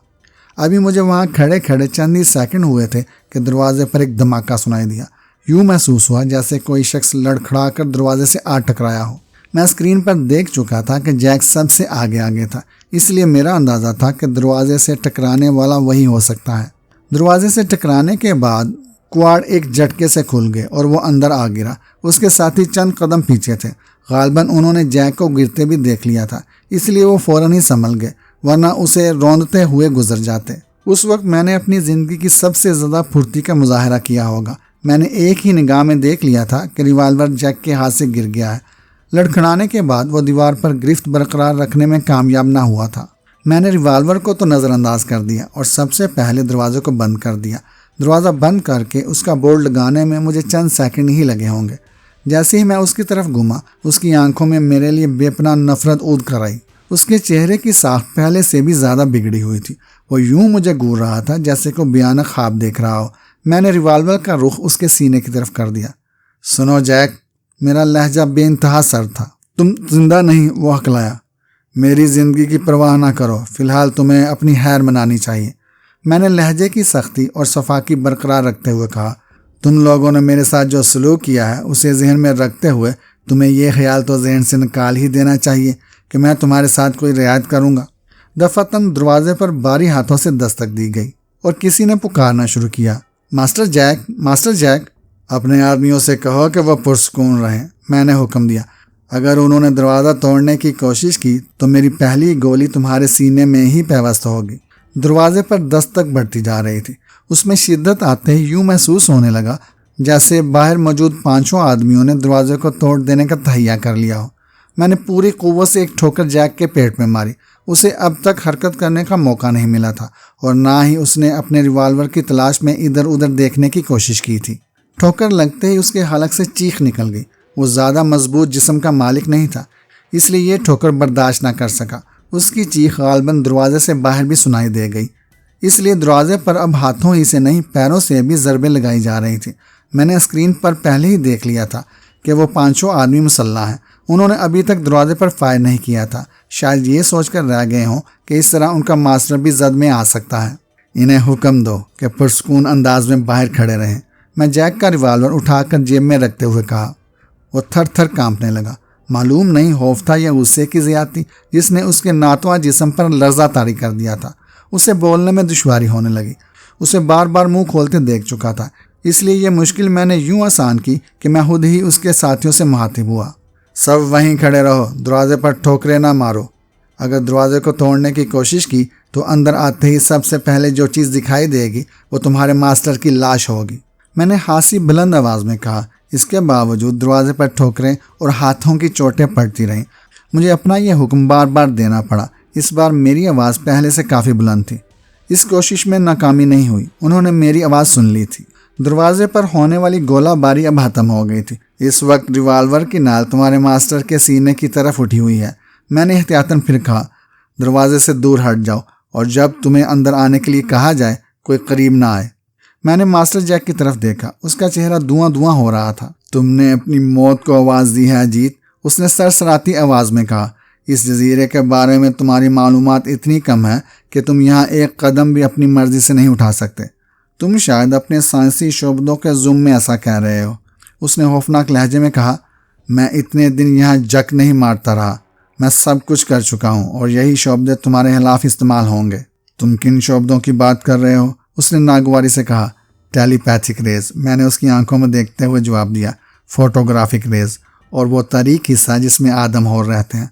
ابھی مجھے وہاں کھڑے کھڑے چند ہی سیکنڈ ہوئے تھے کہ دروازے پر ایک دھماکہ سنائی دیا۔ یوں محسوس ہوا جیسے کوئی شخص لڑکھڑا کر دروازے سے آ ٹکرایا ہو۔ میں اسکرین پر دیکھ چکا تھا کہ جیک سب سے آگے تھا، اس لیے میرا اندازہ تھا کہ دروازے سے ٹکرانے والا وہی ہو سکتا ہے۔ دروازے سے ٹکرانے کے بعد کواڈ ایک جھٹکے سے کھل گئے اور وہ اندر آ گرا۔ اس کے ساتھی چند قدم پیچھے تھے۔ غالباً انہوں نے جیک کو گرتے بھی دیکھ لیا تھا، اس لیے وہ فوراً ہی سنبھل گئے، ورنہ اسے روندتے ہوئے گزر جاتے۔ اس وقت میں نے اپنی زندگی کی سب سے زیادہ پھرتی کا مظاہرہ کیا ہوگا۔ میں نے ایک ہی نگاہ میں دیکھ لیا تھا کہ ریوالور جیک کے ہاتھ سے گر گیا ہے۔ لڑکھڑانے کے بعد وہ دیوار پر گرفت برقرار رکھنے میں کامیاب نہ ہوا تھا۔ میں نے ریوالور کو تو نظر انداز کر دیا اور سب سے پہلے دروازے کو بند کر دیا۔ دروازہ بند کر کے اس کا بورڈ لگانے میں مجھے چند سیکنڈ ہی لگے ہوں گے۔ جیسے ہی میں اس کی طرف گھوما، اس کی آنکھوں میں میرے لیے بے پناہ نفرت اود کر آئی۔ اس کے چہرے کی ساخت پہلے سے بھی زیادہ بگڑی ہوئی تھی۔ وہ یوں مجھے گور رہا تھا جیسے کوئی بھیانک خواب دیکھ رہا ہو۔ میں نے ریوالور کا رخ اس کے سینے کی طرف کر دیا۔ سنو جیک، میرا لہجہ بے انتہا سرد تھا۔ تم زندہ نہیں، وہ ہکلایا۔ میری زندگی کی پرواہ نہ کرو، فی الحال تمہیں اپنی خیر منانی چاہیے۔ میں نے لہجے کی سختی اور صفاقی برقرار رکھتے ہوئے کہا، تم لوگوں نے میرے ساتھ جو سلوک کیا ہے اسے ذہن میں رکھتے ہوئے تمہیں یہ خیال تو ذہن سے نکال ہی دینا چاہیے کہ میں تمہارے ساتھ کوئی رعایت کروں گا۔ دفعتاً دروازے پر بھاری ہاتھوں سے دستک دی گئی اور کسی نے پکارنا شروع کیا، ماسٹر جیک، ماسٹر جیک۔ اپنے آدمیوں سے کہو کہ وہ پرسکون رہیں، میں نے حکم دیا۔ اگر انہوں نے دروازہ توڑنے کی کوشش کی تو میری پہلی گولی تمہارے سینے میں ہی پیوست ہوگی۔ دروازے پر دستک بڑھتی جا رہی تھی۔ اس میں شدت آتے ہی یوں محسوس ہونے لگا جیسے باہر موجود 5 آدمیوں نے دروازے کو توڑ دینے کا تہیہ کر لیا ہو۔ میں نے پوری قوت سے ایک ٹھوکر جیک کے پیٹ میں ماری۔ اسے اب تک حرکت کرنے کا موقع نہیں ملا تھا اور نہ ہی اس نے اپنے ریوالور کی تلاش میں ادھر ادھر دیکھنے کی کوشش کی تھی۔ ٹھوکر لگتے ہی اس کے حلق سے چیخ نکل گئی۔ وہ زیادہ مضبوط جسم کا مالک نہیں تھا، اس لیے یہ ٹھوکر برداشت نہ کر سکا۔ اس کی چیخ غالباً دروازے سے باہر بھی سنائی دے گئی، اس لیے دروازے پر اب ہاتھوں ہی سے نہیں پیروں سے بھی ضربیں لگائی جا رہی تھیں۔ میں نے اسکرین پر پہلے ہی دیکھ لیا تھا کہ وہ 5 آدمی مسلح ہیں۔ انہوں نے ابھی تک دروازے پر فائر نہیں کیا تھا، شاید یہ سوچ کر رہ گئے ہوں کہ اس طرح ان کا ماسٹر بھی زد میں آ سکتا ہے۔ انہیں حکم دو کہ پرسکون انداز میں باہر کھڑے رہیں، میں جیک کا ریوالور اٹھا کر جیب میں رکھتے ہوئے کہا۔ وہ تھر تھر کانپنے لگا۔ معلوم نہیں خوف تھا یا غصے کی زیادتی جس نے اس کے ناتواں جسم پر لرزہ طاری کر دیا تھا۔ اسے بولنے میں دشواری ہونے لگی۔ اسے بار بار منہ کھولتے دیکھ چکا تھا، اس لیے یہ مشکل میں نے یوں آسان کی کہ میں خود ہی اس کے ساتھیوں سے مخاطب ہوا۔ سب وہیں کھڑے رہو، دروازے پر ٹھوکریں نہ مارو۔ اگر دروازے کو توڑنے کی کوشش کی تو اندر آتے ہی سب سے پہلے جو چیز دکھائی دے گی وہ تمہارے ماسٹر کی لاش ہوگی، میں نے خاصی بلند آواز میں کہا۔ اس کے باوجود دروازے پر ٹھوکریں اور ہاتھوں کی چوٹیں پڑتی رہیں۔ مجھے اپنا یہ حکم بار بار دینا پڑا۔ اس بار میری آواز پہلے سے کافی بلند تھی۔ اس کوشش میں ناکامی نہیں ہوئی، انہوں نے میری آواز سن لی تھی۔ دروازے پر ہونے والی گولہ باری اب ختم ہو گئی تھی۔ اس وقت ریوالور کی نال تمہارے ماسٹر کے سینے کی طرف اٹھی ہوئی ہے، میں نے احتیاطاً پھر کہا۔ دروازے سے دور ہٹ جاؤ اور جب تمہیں اندر آنے کے لیے کہا جائے کوئی قریب نہ آئے۔ میں نے ماسٹر جیک کی طرف دیکھا، اس کا چہرہ دھواں دھواں ہو رہا تھا۔ تم نے اپنی موت کو آواز دی ہے اجیت، اس نے سرسراتی آواز میں کہا۔ اس جزیرے کے بارے میں تمہاری معلومات اتنی کم ہے کہ تم یہاں ایک قدم بھی اپنی مرضی سے نہیں اٹھا سکتے۔ تم شاید اپنے سائنسی شعبدوں کے ضمن میں ایسا کہہ رہے ہو، اس نے خوفناک لہجے میں کہا۔ میں اتنے دن یہاں جک نہیں مارتا رہا، میں سب کچھ کر چکا ہوں اور یہی شعبدے تمہارے خلاف استعمال ہوں گے۔ تم کن شعبدوں کی بات کر رہے ہو؟ اس نے ناگواری سے کہا۔ ٹیلی پیتھک ریز، میں نے اس کی آنکھوں میں دیکھتے ہوئے جواب دیا۔ فوٹوگرافک ریز اور وہ تاریک حصہ جس میں آدم ہور رہتے ہیں۔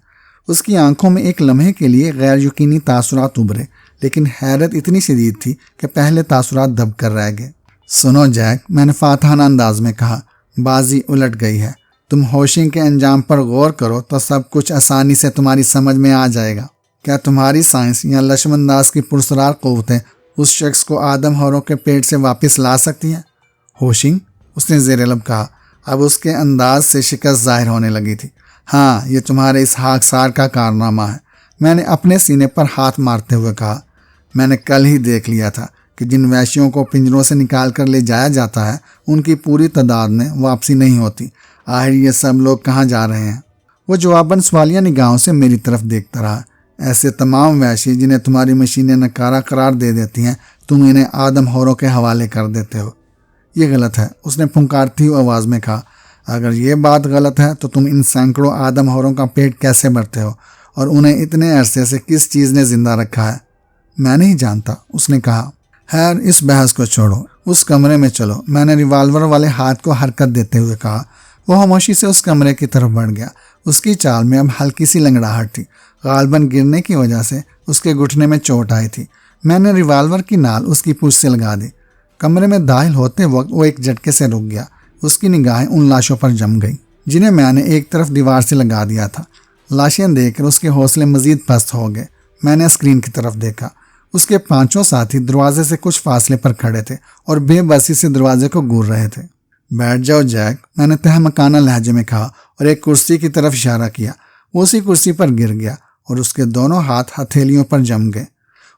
اس کی آنکھوں میں ایک لمحے کے لیے غیر یقینی تاثرات ابھرے، لیکن حیرت اتنی شدید تھی کہ پہلے تاثرات دب کر رہ گئے۔ سنو جیک، میں نے فاتحانہ انداز میں کہا، بازی الٹ گئی ہے۔ تم ہوشنگ کے انجام پر غور کرو تو سب کچھ آسانی سے تمہاری سمجھ میں آ جائے گا۔ کیا تمہاری سائنس یا لشم انداز کی پرسرار قوتیں اس شخص کو آدم ہوروں کے پیٹ سے واپس لا سکتی ہیں؟ ہوشنگ، اس نے زیر لب کہا۔ اب اس کے انداز سے شکست ظاہر ہونے لگی تھی۔ ہاں، یہ تمہارے اس خاکسار کا کارنامہ ہے، میں نے اپنے سینے پر ہاتھ مارتے ہوئے کہا۔ میں نے کل ہی دیکھ لیا تھا کہ جن وحشیوں کو پنجروں سے نکال کر لے جایا جاتا ہے ان کی پوری تعداد میں واپسی نہیں ہوتی۔ آخر یہ سب لوگ کہاں جا رہے ہیں؟ وہ جواباً سوالیہ نگاہوں سے میری طرف دیکھتا رہا۔ ایسے تمام وحشی جنہیں تمہاری مشینیں نکارہ قرار دے دیتی ہیں، تم انہیں آدم ہوروں کے حوالے کر دیتے ہو۔ یہ غلط ہے، اس نے پھنکارتی ہوئی آواز میں کہا۔ اگر یہ بات غلط ہے تو تم ان سینکڑوں آدم ہوروں کا پیٹ کیسے بھرتے ہو اور انہیں اتنے عرصے سے کس چیز نے زندہ رکھا ہے؟ میں نہیں جانتا، اس نے کہا۔ خیر اس بحث کو چھوڑو، اس کمرے میں چلو، میں نے ریوالور والے ہاتھ کو حرکت دیتے ہوئے کہا۔ وہ خاموشی سے اس کمرے کی طرف بڑھ گیا۔ اس کی چال میں اب ہلکی سی لنگڑاہٹ تھی، غالباً گرنے کی وجہ سے اس کے گھٹنے میں چوٹ آئی تھی۔ میں نے ریوالور کی نال اس کی پوچھ سے لگا دی۔ کمرے میں داخل ہوتے وقت وہ ایک جھٹکے سے رک گیا۔ اس کی نگاہیں ان لاشوں پر جم گئی جنہیں میں نے ایک طرف دیوار سے لگا دیا تھا۔ لاشیں دیکھ کر اس کے حوصلے مزید پست ہو گئے۔ میں نے اسکرین کی طرف دیکھا۔ اس کے 5 ساتھی دروازے سے کچھ فاصلے پر کھڑے تھے اور بے بسی سے دروازے کو گور رہے تھے۔ بیٹھ جاؤ جیک، میں نے تہمکانہ لہجے میں کہا اور ایک کرسی کی طرف اشارہ کیا۔ وہ اسی کرسی پر گر گیا اور اس کے دونوں ہاتھ ہتھیلیوں پر جم گئے۔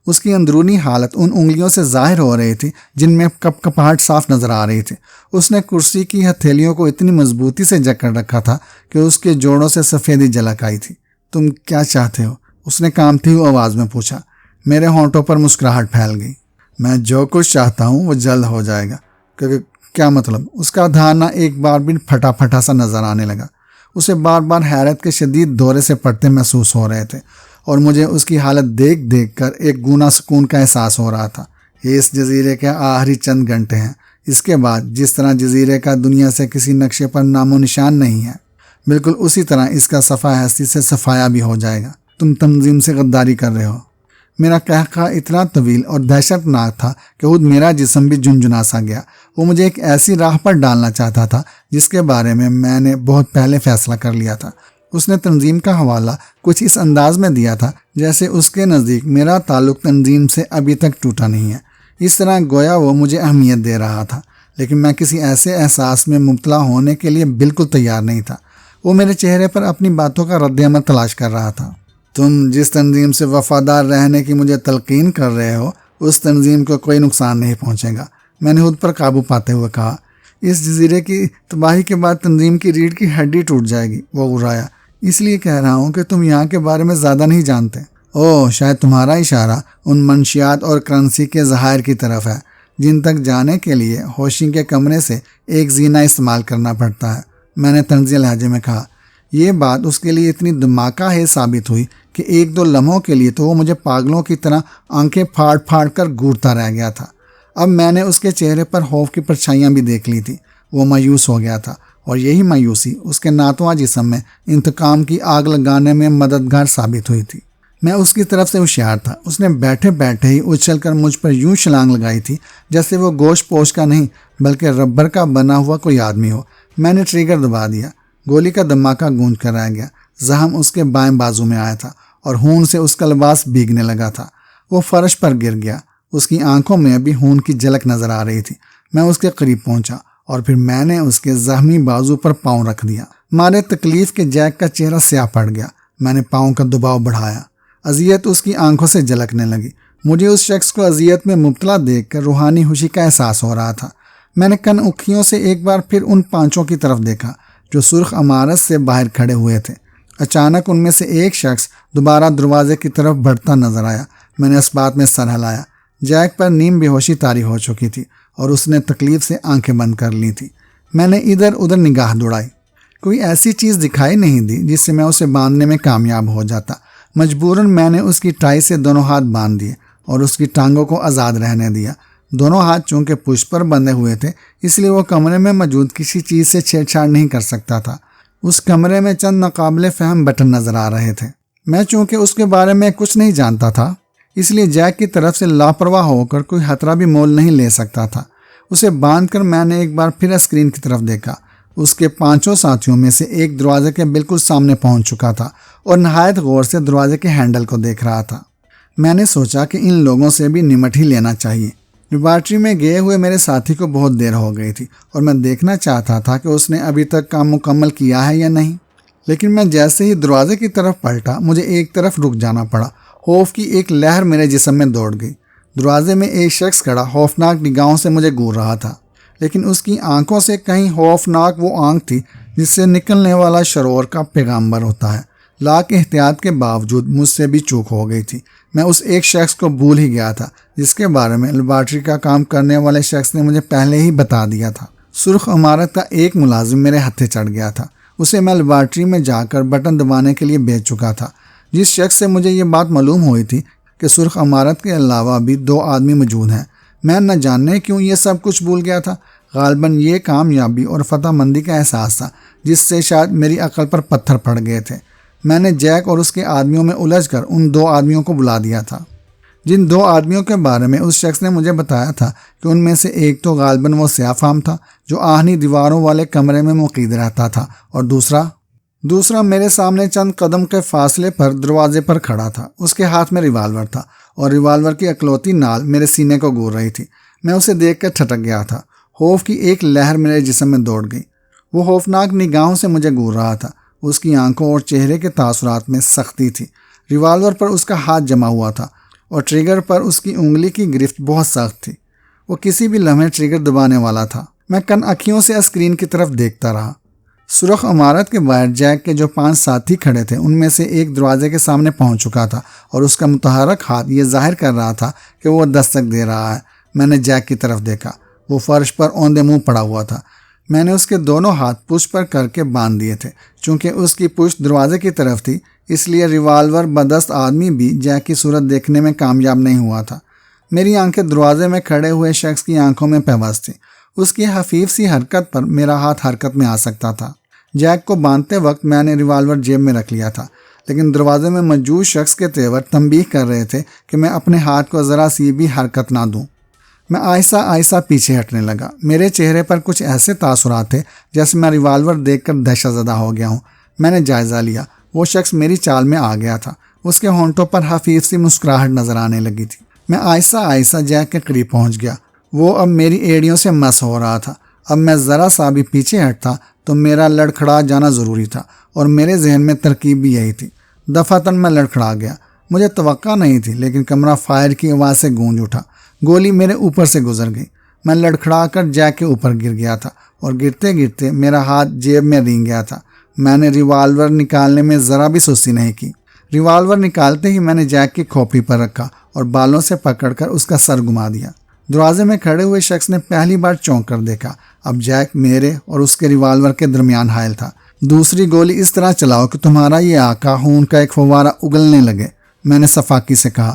اس کی اندرونی حالت ان انگلیوں سے ظاہر ہو رہی تھی جن میں کپ کپاہٹ صاف نظر آ رہی تھی۔ اس نے کرسی کی ہتھیلیوں کو اتنی مضبوطی سے جکڑ رکھا تھا کہ اس کے جوڑوں سے سفیدی جھلک آئی تھی۔ تم کیا چاہتے ہو؟ اس نے کانپتی ہوئی آواز میں پوچھا۔ میرے ہونٹوں پر مسکراہٹ پھیل گئی۔ میں جو کچھ چاہتا ہوں وہ جلد ہو جائے گا۔ کیا مطلب؟ اس کا دھارنا ایک بار بھی پھٹا پھٹا سا نظر آنے لگا۔ اسے بار بار حیرت کے شدید دورے سے پڑتے محسوس ہو رہے تھے اور مجھے اس کی حالت دیکھ دیکھ کر ایک گونا سکون کا احساس ہو رہا تھا۔ یہ اس جزیرے کے آخری چند گھنٹے ہیں۔ اس کے بعد جس طرح جزیرے کا دنیا سے کسی نقشے پر نام و نشان نہیں ہے، بالکل اسی طرح اس کا صفحہ ہستی سے صفایا بھی ہو جائے گا۔ تم تنظیم سے غداری کر رہے ہو۔ میرا قہقہ اتنا طویل اور دہشت ناک تھا کہ خود میرا جسم بھی جنجنا سا گیا۔ وہ مجھے ایک ایسی راہ پر ڈالنا چاہتا تھا جس کے بارے میں نے بہت پہلے فیصلہ کر لیا تھا۔ اس نے تنظیم کا حوالہ کچھ اس انداز میں دیا تھا جیسے اس کے نزدیک میرا تعلق تنظیم سے ابھی تک ٹوٹا نہیں ہے۔ اس طرح گویا وہ مجھے اہمیت دے رہا تھا، لیکن میں کسی ایسے احساس میں مبتلا ہونے کے لیے بالکل تیار نہیں تھا۔ وہ میرے چہرے پر اپنی باتوں کا رد عمل تلاش کر رہا تھا۔ تم جس تنظیم سے وفادار رہنے کی مجھے تلقین کر رہے ہو، اس تنظیم کو کوئی نقصان نہیں پہنچے گا، میں نے خود پر قابو پاتے ہوئے کہا۔ اس جزیرے کی تباہی کے بعد تنظیم کی ریڑھ کی ہڈی ٹوٹ جائے گی، وہ غرایا۔ اس لیے کہہ رہا ہوں کہ تم یہاں کے بارے میں زیادہ نہیں جانتے۔ شاید تمہارا اشارہ ان منشیات اور کرنسی کے ذخائر کی طرف ہے جن تک جانے کے لیے ہوشنگ کے کمرے سے ایک زینہ استعمال کرنا پڑتا ہے، میں نے طنزیہ لہجے میں کہا۔ یہ بات اس کے لیے اتنی دھماکہ ہے ثابت ہوئی کہ 1-2 لمحوں کے لیے تو وہ مجھے پاگلوں کی طرح آنکھیں پھاڑ پھاڑ کر گھورتا رہ گیا تھا۔ اب میں نے اس کے چہرے پر خوف کی پرچھائیاں بھی دیکھ لی تھی۔ وہ مایوس ہو گیا تھا اور یہی مایوسی اس کے ناتواں جسم میں انتقام کی آگ لگانے میں مددگار ثابت ہوئی تھی۔ میں اس کی طرف سے ہوشیار تھا۔ اس نے بیٹھے بیٹھے ہی اچھل کر مجھ پر یوں چھلانگ لگائی تھی جیسے وہ گوشت پوش کا نہیں بلکہ ربر کا بنا ہوا کوئی آدمی ہو۔ میں نے ٹریگر دبا دیا۔ گولی کا دھماکہ گونج کر رہ گیا۔ زخم اس کے بائیں بازو میں آیا تھا اور خون سے اس کا لباس بھیگنے لگا تھا۔ وہ فرش پر گر گیا۔ اس کی آنکھوں میں ابھی خون کی جھلک نظر آ رہی تھی۔ میں اس کے قریب پہنچا اور پھر میں نے اس کے زخمی بازو پر پاؤں رکھ دیا۔ مارے تکلیف کے جیک کا چہرہ سیاہ پڑ گیا۔ میں نے پاؤں کا دباؤ بڑھایا۔ اذیت اس کی آنکھوں سے جھلکنے لگی۔ مجھے اس شخص کو اذیت میں مبتلا دیکھ کر روحانی خوشی کا احساس ہو رہا تھا۔ میں نے کن اکھیوں سے ایک بار پھر ان 5 کی طرف دیکھا جو سرخ عمارت سے باہر کھڑے ہوئے تھے۔ اچانک ان میں سے ایک شخص دوبارہ دروازے کی طرف بڑھتا نظر آیا۔ میں نے اس بات میں سر ہلایا۔ جیک پر نیم بے ہوشی طاری ہو چکی تھی اور اس نے تکلیف سے آنکھیں بند کر لی تھی۔ میں نے ادھر ادھر نگاہ دوڑائی۔ کوئی ایسی چیز دکھائی نہیں دی جس سے میں اسے باندھنے میں کامیاب ہو جاتا۔ مجبوراً میں نے اس کی ٹائی سے دونوں ہاتھ باندھ دیے اور اس کی ٹانگوں کو آزاد رہنے دیا۔ دونوں ہاتھ چونکہ پشت پر بندھے ہوئے تھے اس لیے وہ کمرے میں موجود کسی چیز سے چھیڑ چھاڑ نہیں کر سکتا تھا۔ اس کمرے میں چند ناقابل فہم بٹن نظر آ رہے تھے۔ میں چونکہ اس کے بارے میں کچھ نہیں جانتا تھا اس لیے جیک کی طرف سے لاپرواہ ہو کر کوئی خطرہ بھی مول نہیں لے سکتا تھا۔ اسے باندھ کر میں نے ایک بار پھر اسکرین کی طرف دیکھا۔ اس کے 5 ساتھیوں میں سے ایک دروازے کے بالکل سامنے پہنچ چکا تھا اور نہایت غور سے دروازے کے ہینڈل کو دیکھ رہا تھا۔ میں نے سوچا کہ ان لوگوں سے بھی نمٹ ہی لینا چاہیے۔ لیبارٹری میں گئے ہوئے میرے ساتھی کو بہت دیر ہو گئی تھی اور میں دیکھنا چاہتا تھا کہ اس نے ابھی تک کام مکمل کیا ہے یا نہیں، لیکن میں جیسے ہی دروازے کی طرف پلٹا مجھے ایک طرف رک جانا پڑا۔ خوف کی ایک لہر میرے جسم میں دوڑ گئی۔ دروازے میں ایک شخص کھڑا خوفناک نگاہوں سے مجھے گھور رہا تھا، لیکن اس کی آنکھوں سے کہیں خوفناک وہ آنکھ تھی جس سے نکلنے والا شرور کا پیغامبر ہوتا ہے۔ لاکھ احتیاط کے باوجود مجھ سے بھی چوک ہو گئی تھی۔ میں اس ایک شخص کو بھول ہی گیا تھا جس کے بارے میں لیبارٹری کا کام کرنے والے شخص نے مجھے پہلے ہی بتا دیا تھا۔ سرخ عمارت کا ایک ملازم میرے ہتھے چڑھ گیا تھا۔ اسے میں لیبارٹری میں جا کر بٹن دبانے کے لیے بھیج چکا تھا۔ جس شخص سے مجھے یہ بات معلوم ہوئی تھی کہ سرخ عمارت کے علاوہ بھی 2 آدمی موجود ہیں، میں نہ جاننے کیوں یہ سب کچھ بھول گیا تھا۔ غالباً یہ کامیابی اور فتح مندی کا احساس تھا جس سے شاید میری عقل پر پتھر پڑ گئے تھے۔ میں نے جیک اور اس کے آدمیوں میں الجھ کر ان 2 آدمیوں کو بلا دیا تھا۔ جن 2 آدمیوں کے بارے میں اس شخص نے مجھے بتایا تھا کہ ان میں سے ایک تو غالباً وہ سیاہ فام تھا جو آہنی دیواروں والے کمرے میں مقید رہتا تھا، اور دوسرا میرے سامنے چند قدم کے فاصلے پر دروازے پر کھڑا تھا۔ اس کے ہاتھ میں ریوالور تھا اور ریوالور کی اکلوتی نال میرے سینے کو گور رہی تھی۔ میں اسے دیکھ کر ٹھٹک گیا تھا۔ خوف کی ایک لہر میرے جسم میں دوڑ گئی۔ وہ خوفناک نگاہوں سے مجھے گور رہا تھا۔ اس کی آنکھوں اور چہرے کے تاثرات میں سختی تھی۔ ریوالور پر اس کا ہاتھ جما ہوا تھا اور ٹریگر پر اس کی انگلی کی گرفت بہت سخت تھی۔ وہ کسی بھی لمحے ٹریگر دبانے والا تھا۔ میں کن اکھیوں سے اسکرین کی طرف دیکھتا رہا۔ سرخ عمارت کے باہر جیک کے جو 5 ساتھی کھڑے تھے ان میں سے ایک دروازے کے سامنے پہنچ چکا تھا اور اس کا متحرک ہاتھ یہ ظاہر کر رہا تھا کہ وہ دستک دے رہا ہے۔ میں نے جیک کی طرف دیکھا۔ وہ فرش پر اوندے منہ پڑا ہوا تھا۔ میں نے اس کے دونوں ہاتھ پشت پر کر کے باندھ دیے تھے۔ چونکہ اس کی پشت دروازے کی طرف تھی اس لیے ریوالور بدست آدمی بھی جیک کی صورت دیکھنے میں کامیاب نہیں ہوا تھا۔ میری آنکھیں دروازے میں کھڑے ہوئے شخص کی آنکھوں میں پیوست تھیں۔ اس کی خفیف سی حرکت پر میرا ہاتھ حرکت میں آ سکتا تھا۔ جیک کو باندھتے وقت میں نے ریوالور جیب میں رکھ لیا تھا، لیکن دروازے میں موجود شخص کے تیور تنبیہ کر رہے تھے کہ میں اپنے ہاتھ کو ذرا سی بھی حرکت نہ دوں۔ میں آہستہ آہستہ پیچھے ہٹنے لگا۔ میرے چہرے پر کچھ ایسے تاثرات تھے جیسے میں ریوالور دیکھ کر دہشت زدہ ہو گیا ہوں۔ میں نے جائزہ لیا۔ وہ شخص میری چال میں آ گیا تھا۔ اس کے ہونٹوں پر خفیف سی مسکراہٹ نظر آنے لگی تھی۔ میں آہستہ آہستہ جیک کے قریب پہنچ گیا۔ وہ اب میری ایڑیوں سے مس ہو رہا تھا۔ اب میں ذرا سا بھی پیچھے ہٹتا تو میرا لڑکھڑا جانا ضروری تھا، اور میرے ذہن میں ترکیب بھی یہی تھی۔ دفعتاً میں لڑکھڑا گیا۔ مجھے توقع نہیں تھی، لیکن کمرہ فائر کی آواز سے گونج اٹھا۔ گولی میرے اوپر سے گزر گئی۔ میں لڑکھڑا کر جیک کے اوپر گر گیا تھا اور گرتے گرتے میرا ہاتھ جیب میں رینگ گیا تھا۔ میں نے ریوالور نکالنے میں ذرا بھی سستی نہیں کی۔ ریوالور نکالتے ہی میں نے جیک کی کھوپڑی پر رکھا اور بالوں سے پکڑ کر اس کا سر گھما دیا۔ دروازے میں کھڑے ہوئے شخص نے پہلی بار چونک کر دیکھا۔ اب جیک میرے اور اس کے ریوالور کے درمیان حائل تھا۔ دوسری گولی اس طرح چلاؤ کہ تمہارا یہ آقا خون کا ایک فوارہ اگلنے لگے، میں نے صفاقی سے کہا۔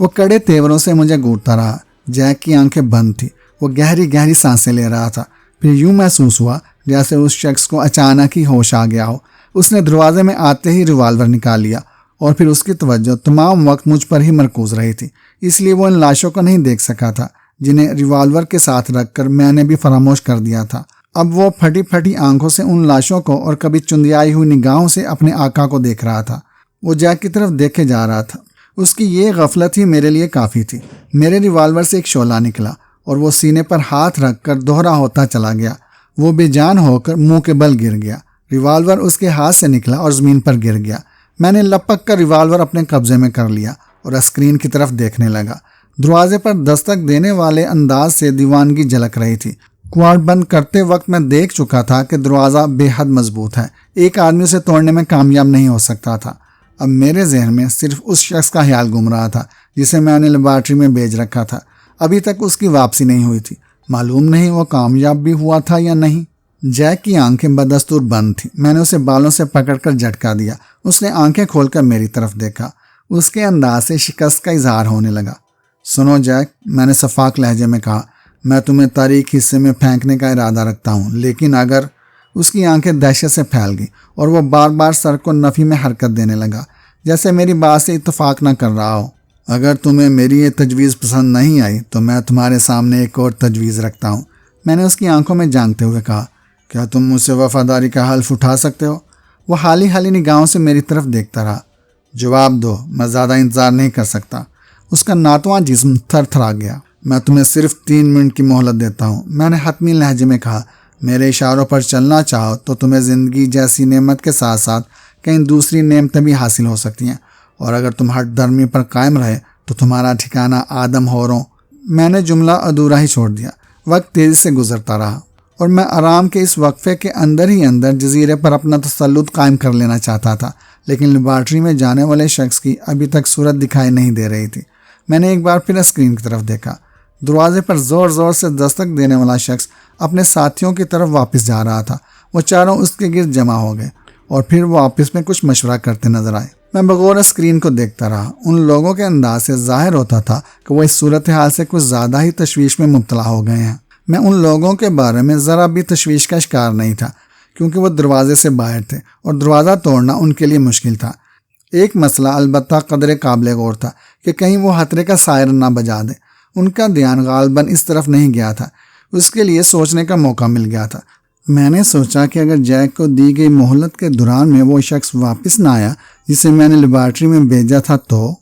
وہ کڑے تیوروں سے مجھے گھورتا رہا۔ جیک کی آنکھیں بند تھی۔ وہ گہری گہری سانسیں لے رہا تھا۔ پھر یوں محسوس ہوا جیسے اس شخص کو اچانک ہی ہوش آ گیا ہو۔ اس نے دروازے میں آتے ہی ریوالور نکال لیا، اور پھر اس کی توجہ تمام وقت مجھ پر ہی مرکوز رہی تھی، اس لیے وہ ان لاشوں کو نہیں دیکھ سکا تھا جنہیں ریوالور کے ساتھ رکھ کر میں نے بھی فراموش کر دیا تھا۔ اب وہ پھٹی پھٹی آنکھوں سے ان لاشوں کو اور کبھی چندیائی ہوئی نگاہوں سے اپنے آقا کو دیکھ رہا تھا۔ وہ جیک کی طرف دیکھے جا رہا تھا۔ اس کی یہ غفلت ہی میرے لیے کافی تھی۔ میرے ریوالور سے ایک شعلہ نکلا اور وہ سینے پر ہاتھ رکھ کر دوہرا ہوتا چلا گیا۔ وہ بے جان ہو کر منہ کے بل گر گیا۔ ریوالور اس کے ہاتھ سے نکلا اور زمین پر گر گیا۔ میں نے لپک کر ریوالور اپنے قبضے میں کر لیا اور اسکرین کی طرف دیکھنے لگا۔ دروازے پر دستک دینے والے انداز سے دیوانگی جھلک رہی تھی۔ کواڑ بند کرتے وقت میں دیکھ چکا تھا کہ دروازہ بے حد مضبوط ہے، ایک آدمی اسے توڑنے میں کامیاب نہیں ہو سکتا تھا۔ اب میرے ذہن میں صرف اس شخص کا خیال گھوم رہا تھا جسے میں نے لیبارٹری میں بھیج رکھا تھا۔ ابھی تک اس کی واپسی نہیں ہوئی تھی۔ معلوم نہیں وہ کامیاب بھی ہوا تھا یا نہیں۔ جیک کی آنکھیں بدستور بند تھیں۔ میں نے اسے بالوں سے پکڑ کر جھٹکا دیا۔ اس نے آنکھیں کھول کر میری طرف دیکھا۔ اس کے انداز سے شکست کا اظہار ہونے لگا۔ سنو جیک، میں نے شفاف لہجے میں کہا، میں تمہیں تاریک حصے میں پھینکنے کا ارادہ رکھتا ہوں، لیکن اگر… اس کی آنکھیں دہشت سے پھیل گئیں اور وہ بار بار سر کو نفی میں حرکت دینے لگا، جیسے میری بات سے اتفاق نہ کر رہا ہو۔ اگر تمہیں میری یہ تجویز پسند نہیں آئی تو میں تمہارے سامنے ایک اور تجویز رکھتا ہوں، میں نے اس کی آنکھوں میں جھانکتے ہوئے کہا۔ کیا تم مجھ سے وفاداری کا حلف اٹھا سکتے ہو؟ وہ حالی حالی نگاہوں سے میری طرف دیکھتا رہا۔ جواب دو، میں زیادہ انتظار نہیں کر سکتا۔ اس کا ناتواں جسم تھر تھرا گیا۔ میں تمہیں صرف 3 منٹ کی مہلت دیتا ہوں، میں نے حتمی لہجے میں کہا۔ میرے اشاروں پر چلنا چاہو تو تمہیں زندگی جیسی نعمت کے ساتھ ساتھ کئی دوسری نعمتیں بھی حاصل ہو سکتی ہیں، اور اگر تم ہٹ درمی پر قائم رہے تو تمہارا ٹھکانہ آدم ہوروں۔ میں نے جملہ ادھورا ہی چھوڑ دیا۔ وقت تیزی سے گزرتا رہا اور میں آرام کے اس وقفے کے اندر ہی اندر جزیرے پر اپنا تسلط قائم کر لینا چاہتا تھا، لیکن لیبارٹری میں جانے والے شخص کی ابھی تک صورت دکھائی نہیں دے رہی تھی۔ میں نے ایک بار پھر اسکرین کی طرف دیکھا۔ دروازے پر زور زور سے دستک دینے والا شخص اپنے ساتھیوں کی طرف واپس جا رہا تھا۔ وہ چاروں اس کے گرد جمع ہو گئے اور پھر وہ آپس میں کچھ مشورہ کرتے نظر آئے۔ میں بغور اسکرین کو دیکھتا رہا۔ ان لوگوں کے انداز سے ظاہر ہوتا تھا کہ وہ اس صورتحال سے کچھ زیادہ ہی تشویش میں مبتلا ہو گئے ہیں۔ میں ان لوگوں کے بارے میں ذرا بھی تشویش کا شکار نہیں تھا، کیونکہ وہ دروازے سے باہر تھے اور دروازہ توڑنا ان کے لیے مشکل تھا۔ ایک مسئلہ البتہ قدر قابل غور تھا کہ کہیں وہ خطرے کا سائرن نہ بجا دے۔ ان کا دھیان غالباً اس طرف نہیں گیا تھا۔ اس کے لیے سوچنے کا موقع مل گیا تھا۔ میں نے سوچا کہ اگر جیک کو دی گئی مہلت کے دوران میں وہ شخص واپس نہ آیا جسے میں نے لیبارٹری میں بھیجا تھا تو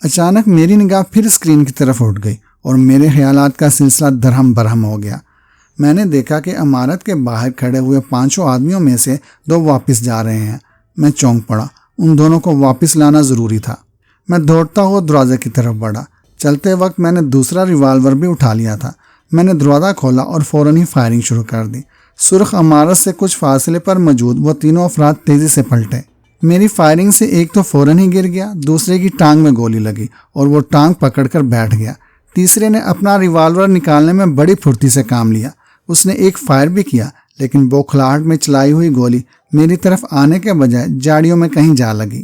اچانک میری نگاہ پھر اسکرین کی طرف اٹھ گئی اور میرے خیالات کا سلسلہ درہم برہم ہو گیا۔ میں نے دیکھا کہ عمارت کے باہر کھڑے ہوئے 5 آدمیوں میں سے 2 واپس جا رہے ہیں۔ میں چونک پڑا۔ ان دونوں کو واپس لانا ضروری تھا۔ میں دوڑتا ہوا دروازے کی طرف بڑھا۔ چلتے وقت میں نے دوسرا ریوالور بھی اٹھا لیا تھا۔ میں نے دروازہ کھولا اور فوراً ہی فائرنگ شروع کر دی۔ سرخ عمارت سے کچھ فاصلے پر موجود وہ تینوں افراد تیزی سے پلٹے۔ میری فائرنگ سے ایک تو فوراً ہی گر گیا، دوسرے کی ٹانگ میں گولی لگی اور وہ ٹانگ پکڑ کر بیٹھ گیا۔ تیسرے نے اپنا ریوالور نکالنے میں بڑی پھرتی سے کام لیا۔ اس نے ایک فائر بھی کیا، لیکن بوکھلاہٹ میں چلائی ہوئی گولی میری طرف آنے کے بجائے جاڑیوں میں کہیں جا لگی۔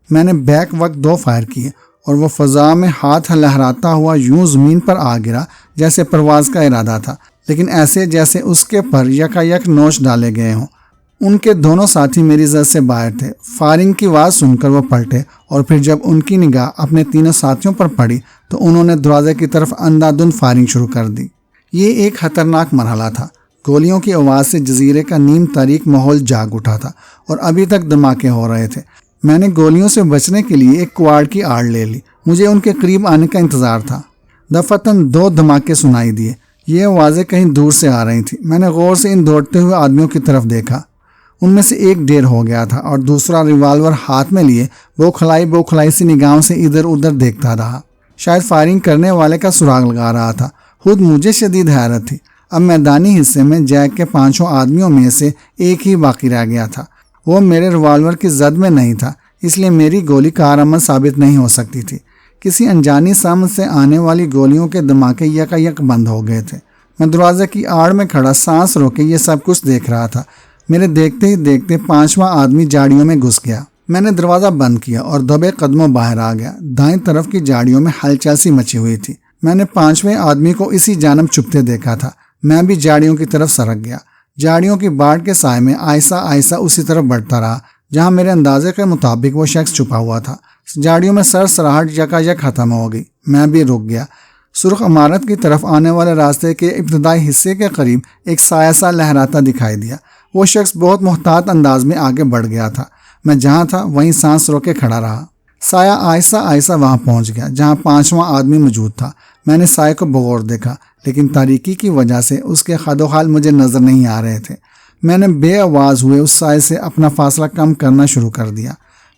میں نے بیک وقت 2 فائر کیے اور وہ فضا میں ہاتھ لہراتا ہوا یوں زمین پر آ گرا جیسے پرواز کا ارادہ تھا، لیکن ایسے جیسے اس کے پر یکایک نوچ ڈالے گئے ہوں۔ ان کے دونوں ساتھی میری زد سے باہر تھے۔ فائرنگ کی آواز سن کر وہ پلٹے اور پھر جب ان کی نگاہ اپنے تینوں ساتھیوں پر پڑی تو انہوں نے دروازے کی طرف اندھادھند فائرنگ شروع کر دی۔ یہ ایک خطرناک مرحلہ تھا۔ گولیوں کی آواز سے جزیرے کا نیم تاریک ماحول جاگ اٹھا تھا اور ابھی تک دھماکے ہو رہے تھے۔ میں نے گولیوں سے بچنے کے لیے ایک کواڑ کی آڑ لے لی۔ مجھے ان کے قریب آنے کا انتظار تھا۔ دفعتاً 2 دھماکے سنائی دیے۔ یہ آوازیں کہیں دور سے آ رہی تھیں۔ میں نے غور سے ان دوڑتے ہوئے آدمیوں کی طرف دیکھا۔ ان میں سے ایک ڈیر ہو گیا تھا اور دوسرا ریوالور ہاتھ میں لیے بوکھلائی سی نگاہوں سے ادھر ادھر دیکھتا رہا، شاید فائرنگ کرنے والے کا سراغ لگا رہا تھا۔ خود مجھے شدید حیرت تھی۔ اب میدانی حصے میں جیک کے 5 آدمیوں میں سے ایک ہی باقی رہ گیا تھا۔ وہ میرے ریوالور کی زد میں نہیں تھا، اس لیے میری گولی کارآمد ثابت نہیں ہو سکتی تھی۔ کسی انجانی سمت سے آنے والی گولیوں کے دھماکے یکایک بند ہو گئے تھے۔ میں دروازے کی آڑ میں کھڑا سانس روکے یہ سب کچھ دیکھ رہا تھا۔ میرے دیکھتے ہی دیکھتے 5واں آدمی جاڑیوں میں گھس گیا۔ میں نے دروازہ بند کیا اور دبے قدموں باہر آ گیا۔ دائیں طرف کی جاڑیوں میں ہلچل سی مچی ہوئی تھی۔ میں نے 5ویں آدمی کو اسی جانب چھپتے دیکھا تھا۔ میں بھی جاڑیوں کی طرف سرک گیا۔ جاڑیوں کی باڑ کے سائے میں آہستہ آہستہ اسی طرف بڑھتا رہا جہاں میرے اندازے کے مطابق وہ شخص چھپا ہوا تھا۔ جاڑیوں میں سرسراہٹ یکایک ختم ہو گئی۔ میں بھی رک گیا۔ سرخ عمارت کی طرف آنے والے راستے کے ابتدائی حصے کے قریب ایک سایہ سا لہراتا دکھائی دیا۔ وہ شخص بہت محتاط انداز میں آگے بڑھ گیا تھا۔ میں جہاں تھا وہیں سانس روکے کھڑا رہا۔ سایہ آہستہ آہستہ وہاں پہنچ گیا جہاں 5واں آدمی موجود تھا۔ میں نے سائے کو بغور دیکھا، لیکن تاریکی کی وجہ سے اس کے خد و خال مجھے نظر نہیں آ رہے تھے۔ میں نے بے آواز ہوئے اس سائے سے اپنا فاصلہ کم کرنا شروع کر دیا۔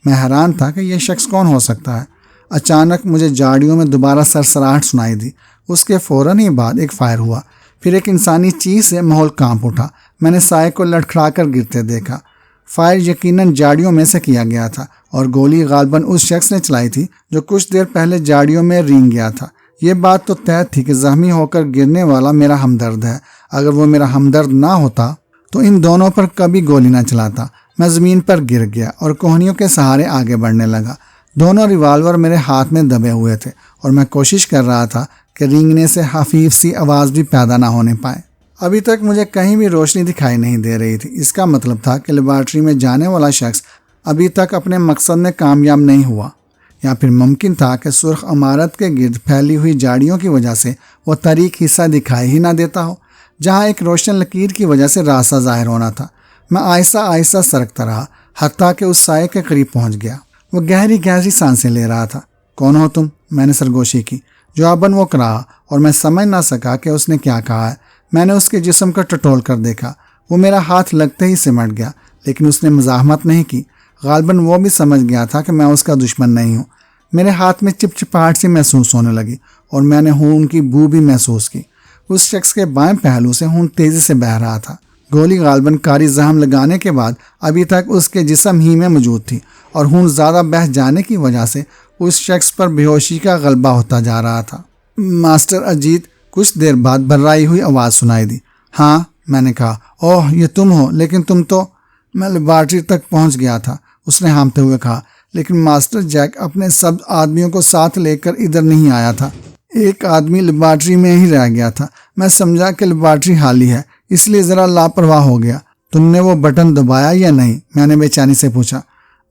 میں حیران تھا کہ یہ شخص کون ہو سکتا ہے۔ اچانک مجھے جاڑیوں میں دوبارہ سرسراہٹ سنائی دی۔ اس کے فوراً ہی بعد ایک فائر ہوا، پھر ایک انسانی چیز سے ماحول کانپ اٹھا۔ میں نے سائے کو لڑکھڑا کر گرتے دیکھا۔ فائر یقیناً جاڑیوں میں سے کیا گیا تھا اور گولی غالباً اس شخص نے چلائی تھی جو کچھ دیر پہلے جاڑیوں میں رینگ گیا تھا۔ یہ بات تو طے تھی کہ زخمی ہو کر گرنے والا میرا ہمدرد ہے۔ اگر وہ میرا ہمدرد نہ ہوتا تو ان دونوں پر کبھی گولی نہ چلاتا۔ میں زمین پر گر گیا اور کوہنیوں کے سہارے آگے بڑھنے لگا۔ دونوں ریوالور میرے ہاتھ میں دبے ہوئے تھے اور میں کوشش کر رہا تھا کہ رینگنے سے خفیف سی آواز بھی پیدا نہ ہونے پائے۔ ابھی تک مجھے کہیں بھی روشنی دکھائی نہیں دے رہی تھی۔ اس کا مطلب تھا کہ لیبارٹری میں جانے والا شخص ابھی تک اپنے مقصد میں کامیاب نہیں ہوا، یا پھر ممکن تھا کہ سرخ عمارت کے گرد پھیلی ہوئی جاڑیوں کی وجہ سے وہ تاریک حصہ دکھائی ہی نہ دیتا ہو جہاں ایک روشن لکیر کی وجہ سے راستہ ظاہر ہونا تھا۔ میں آہستہ آہستہ سرکتا رہا حتیٰ کہ اس سائے کے قریب پہنچ گیا۔ وہ گہری گہری سانسیں لے رہا تھا۔ کون ہو تم؟ میں نے سرگوشی کی۔ جواباً وہ کہا اور میں سمجھ نہ سکا کہ اس نے کیا کہا ہے۔ میں نے اس کے جسم کو ٹٹول کر دیکھا۔ وہ میرا ہاتھ لگتے ہی سمٹ گیا، لیکن اس نے مزاحمت نہیں کی۔ غالباً وہ بھی سمجھ گیا تھا کہ میں اس کا دشمن نہیں ہوں۔ میرے ہاتھ میں چپچپاہٹ سی محسوس ہونے لگی اور میں نے خون کی بو بھی محسوس کی۔ اس شخص کے بائیں پہلو سے خون تیزی سے بہہ رہا تھا۔ گولی غالباً کاری زخم لگانے کے بعد ابھی تک اس کے جسم ہی میں موجود تھی اور خون زیادہ بہہ جانے کی وجہ سے اس شخص پر بے ہوشی کا غلبہ ہوتا جا رہا تھا۔ ماسٹر اجیت، کچھ دیر بعد بھررائی ہوئی آواز سنائی دی ہاں، میں نے کہا۔ اوہ، یہ تم ہو، لیکن تم تو… میں لیبارٹری تک پہنچ گیا تھا، اس نے ہانپتے ہوئے کہا، لیکن ماسٹر جیک اپنے سب آدمیوں کو ساتھ لے کر ادھر نہیں آیا تھا۔ ایک آدمی لیبارٹری میں ہی رہ گیا تھا۔ میں سمجھا کہ لیبارٹری خالی ہے، اس لیے ذرا لاپرواہ ہو گیا۔ تم نے وہ بٹن دبایا یا نہیں؟ میں نے بے چینی سے پوچھا۔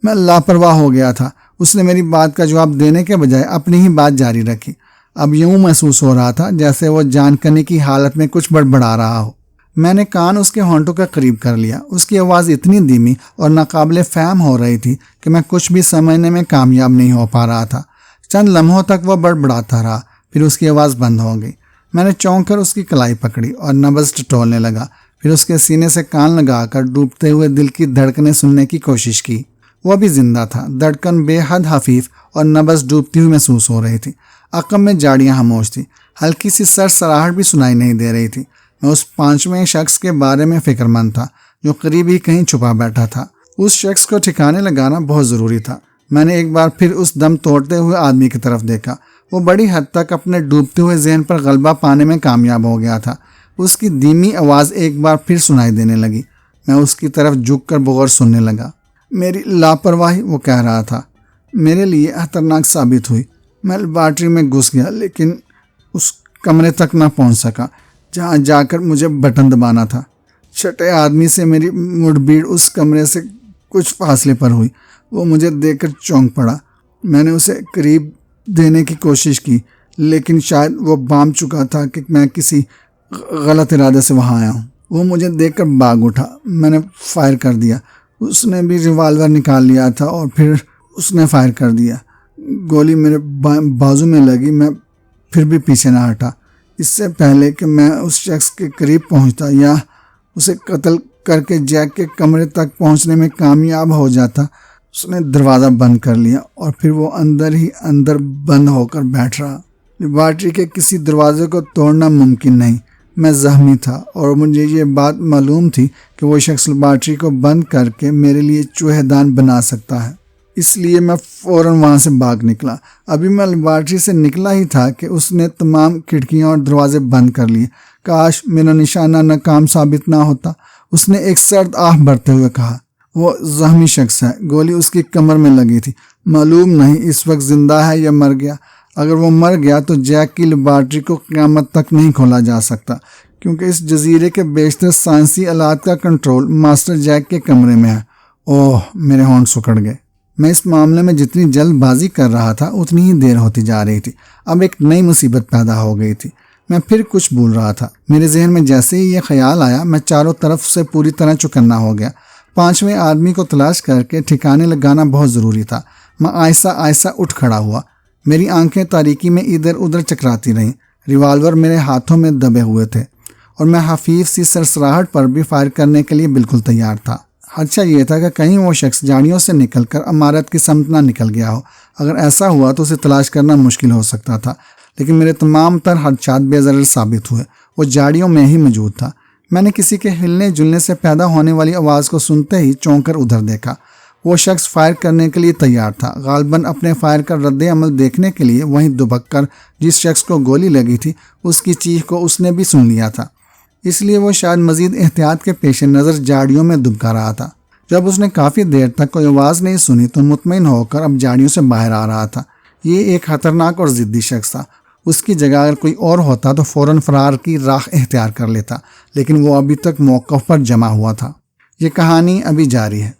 میں لاپرواہ ہو گیا تھا، اس نے میری بات کا جواب دینے کے بجائے اپنی ہی بات جاری رکھی۔ اب یوں محسوس ہو رہا تھا جیسے وہ جان کرنے کی حالت میں کچھ بڑبڑا رہا ہو۔ میں نے کان اس کے ہونٹوں کے قریب کر لیا۔ اس کی آواز اتنی دھیمی اور ناقابل فہم ہو رہی تھی کہ میں کچھ بھی سمجھنے میں کامیاب نہیں ہو پا رہا تھا۔ چند لمحوں تک وہ بڑبڑاتا رہا، پھر اس کی آواز بند ہو گئی۔ میں نے چونک کر اس کی کلائی پکڑی اور نبض ٹٹولنے لگا، پھر اس کے سینے سے کان لگا کر ڈوبتے ہوئے دل کی دھڑکنیں سننے کی کوشش کی۔ وہ بھی زندہ تھا، دھڑکن بے حد خفیف اور نبض ڈوبتی ہوئی محسوس ہو رہی تھی۔ عقب میں جاڑیاں خاموش تھیں، ہلکی سی سرسراہٹ بھی سنائی نہیں دے رہی تھی۔ میں اس پانچویں شخص کے بارے میں فکر مند تھا جو قریب ہی کہیں چھپا بیٹھا تھا۔ اس شخص کو ٹھکانے لگانا بہت ضروری تھا۔ میں نے ایک بار پھر اس دم توڑتے ہوئے آدمی کی طرف دیکھا۔ وہ بڑی حد تک اپنے ڈوبتے ہوئے ذہن پر غلبہ پانے میں کامیاب ہو گیا تھا۔ اس کی دھیمی آواز ایک بار پھر سنائی دینے لگی۔ میں اس کی طرف جھک کر بغور سننے لگا۔ میری لاپرواہی، وہ کہہ رہا تھا، میرے لیے خطرناک ثابت ہوئی۔ میں لیبارٹری میں گھس گیا، لیکن اس کمرے تک نہ پہنچ سکا جہاں جا کر مجھے بٹن دبانا تھا۔ چھٹے آدمی سے میری مڑبھیڑ اس کمرے سے کچھ فاصلے پر ہوئی۔ وہ مجھے دیکھ کر چونک پڑا۔ میں نے اسے قریب دینے کی کوشش کی، لیکن شاید وہ بانپ چکا تھا کہ میں کسی غلط ارادے سے وہاں آیا ہوں۔ وہ مجھے دیکھ کر بھاگ اٹھا۔ میں نے فائر کر دیا۔ اس نے بھی ریوالور نکال لیا تھا اور پھر اس نے فائر کر دیا۔ گولی میرے بازو میں لگی۔ میں پھر بھی پیچھے نہ ہٹا۔ اس سے پہلے کہ میں اس شخص کے قریب پہنچتا یا اسے قتل کر کے جیک کے کمرے تک پہنچنے میں کامیاب ہو جاتا، اس نے دروازہ بند کر لیا اور پھر وہ اندر ہی اندر بند ہو کر بیٹھ رہا۔ لیبارٹری کے کسی دروازے کو توڑنا ممکن نہیں۔ میں زخمی تھا اور مجھے یہ بات معلوم تھی کہ وہ شخص لیبارٹری کو بند کر کے میرے لیے چوہے دان بنا سکتا ہے۔ اس لیے میں فوراً وہاں سے بھاگ نکلا۔ ابھی میں لیبارٹری سے نکلا ہی تھا کہ اس نے تمام کھڑکیاں اور دروازے بند کر لیے۔ کاش میرا نشانہ ناکام ثابت نہ ہوتا، اس نے ایک سرد آہ بھرتے ہوئے کہا۔ وہ زخمی شخص ہے، گولی اس کی کمر میں لگی تھی۔ معلوم نہیں اس وقت زندہ ہے یا مر گیا۔ اگر وہ مر گیا تو جیک کی لیبارٹری کو قیامت تک نہیں کھولا جا سکتا، کیونکہ اس جزیرے کے بیشتر سائنسی آلات کا کنٹرول ماسٹر جیک کے کمرے میں ہے۔ اوہ، میرے ہونٹ سکڑ گئے۔ میں اس معاملے میں جتنی جلد بازی کر رہا تھا اتنی ہی دیر ہوتی جا رہی تھی۔ اب ایک نئی مصیبت پیدا ہو گئی تھی۔ میں پھر کچھ بھول رہا تھا۔ میرے ذہن میں جیسے ہی یہ خیال آیا، میں چاروں طرف سے پوری طرح چوکنا ہو گیا۔ پانچویں آدمی کو تلاش کر کے ٹھکانے لگانا بہت ضروری تھا۔ میں آہستہ آہستہ اٹھ کھڑا ہوا۔ میری آنکھیں تاریکی میں ادھر ادھر چکراتی رہیں۔ ریوالور میرے ہاتھوں میں دبے ہوئے تھے اور میں خفیف سی سرسراہٹ پر بھی فائر کرنے کے لیے بالکل تیار تھا۔ خدشہ یہ تھا کہ کہیں وہ شخص جاڑیوں سے نکل کر عمارت کی سمت نہ نکل گیا ہو۔ اگر ایسا ہوا تو اسے تلاش کرنا مشکل ہو سکتا تھا، لیکن میرے تمام تر خدشات بے ضرر ثابت ہوئے۔ وہ جاڑیوں میں ہی موجود تھا۔ میں نے کسی کے ہلنے جلنے سے پیدا ہونے والی آواز کو سنتے ہی چونک کر ادھر دیکھا۔ وہ شخص فائر کرنے کے لیے تیار تھا، غالباً اپنے فائر کا رد عمل دیکھنے کے لیے وہیں دبک کر جس شخص کو گولی لگی تھی اس کی چیخ کو اس نے بھی سن لیا تھا، اس لیے وہ شاید مزید احتیاط کے پیش نظر جاڑیوں میں دبکا رہا تھا۔ جب اس نے کافی دیر تک کوئی آواز نہیں سنی تو مطمئن ہو کر اب جاڑیوں سے باہر آ رہا تھا۔ یہ ایک خطرناک اور ضدی شخص تھا۔ اس کی جگہ اگر کوئی اور ہوتا تو فوراً فرار کی راہ اختیار کر لیتا، لیکن وہ ابھی تک موقف پر جمع ہوا تھا۔ یہ کہانی ابھی جاری ہے۔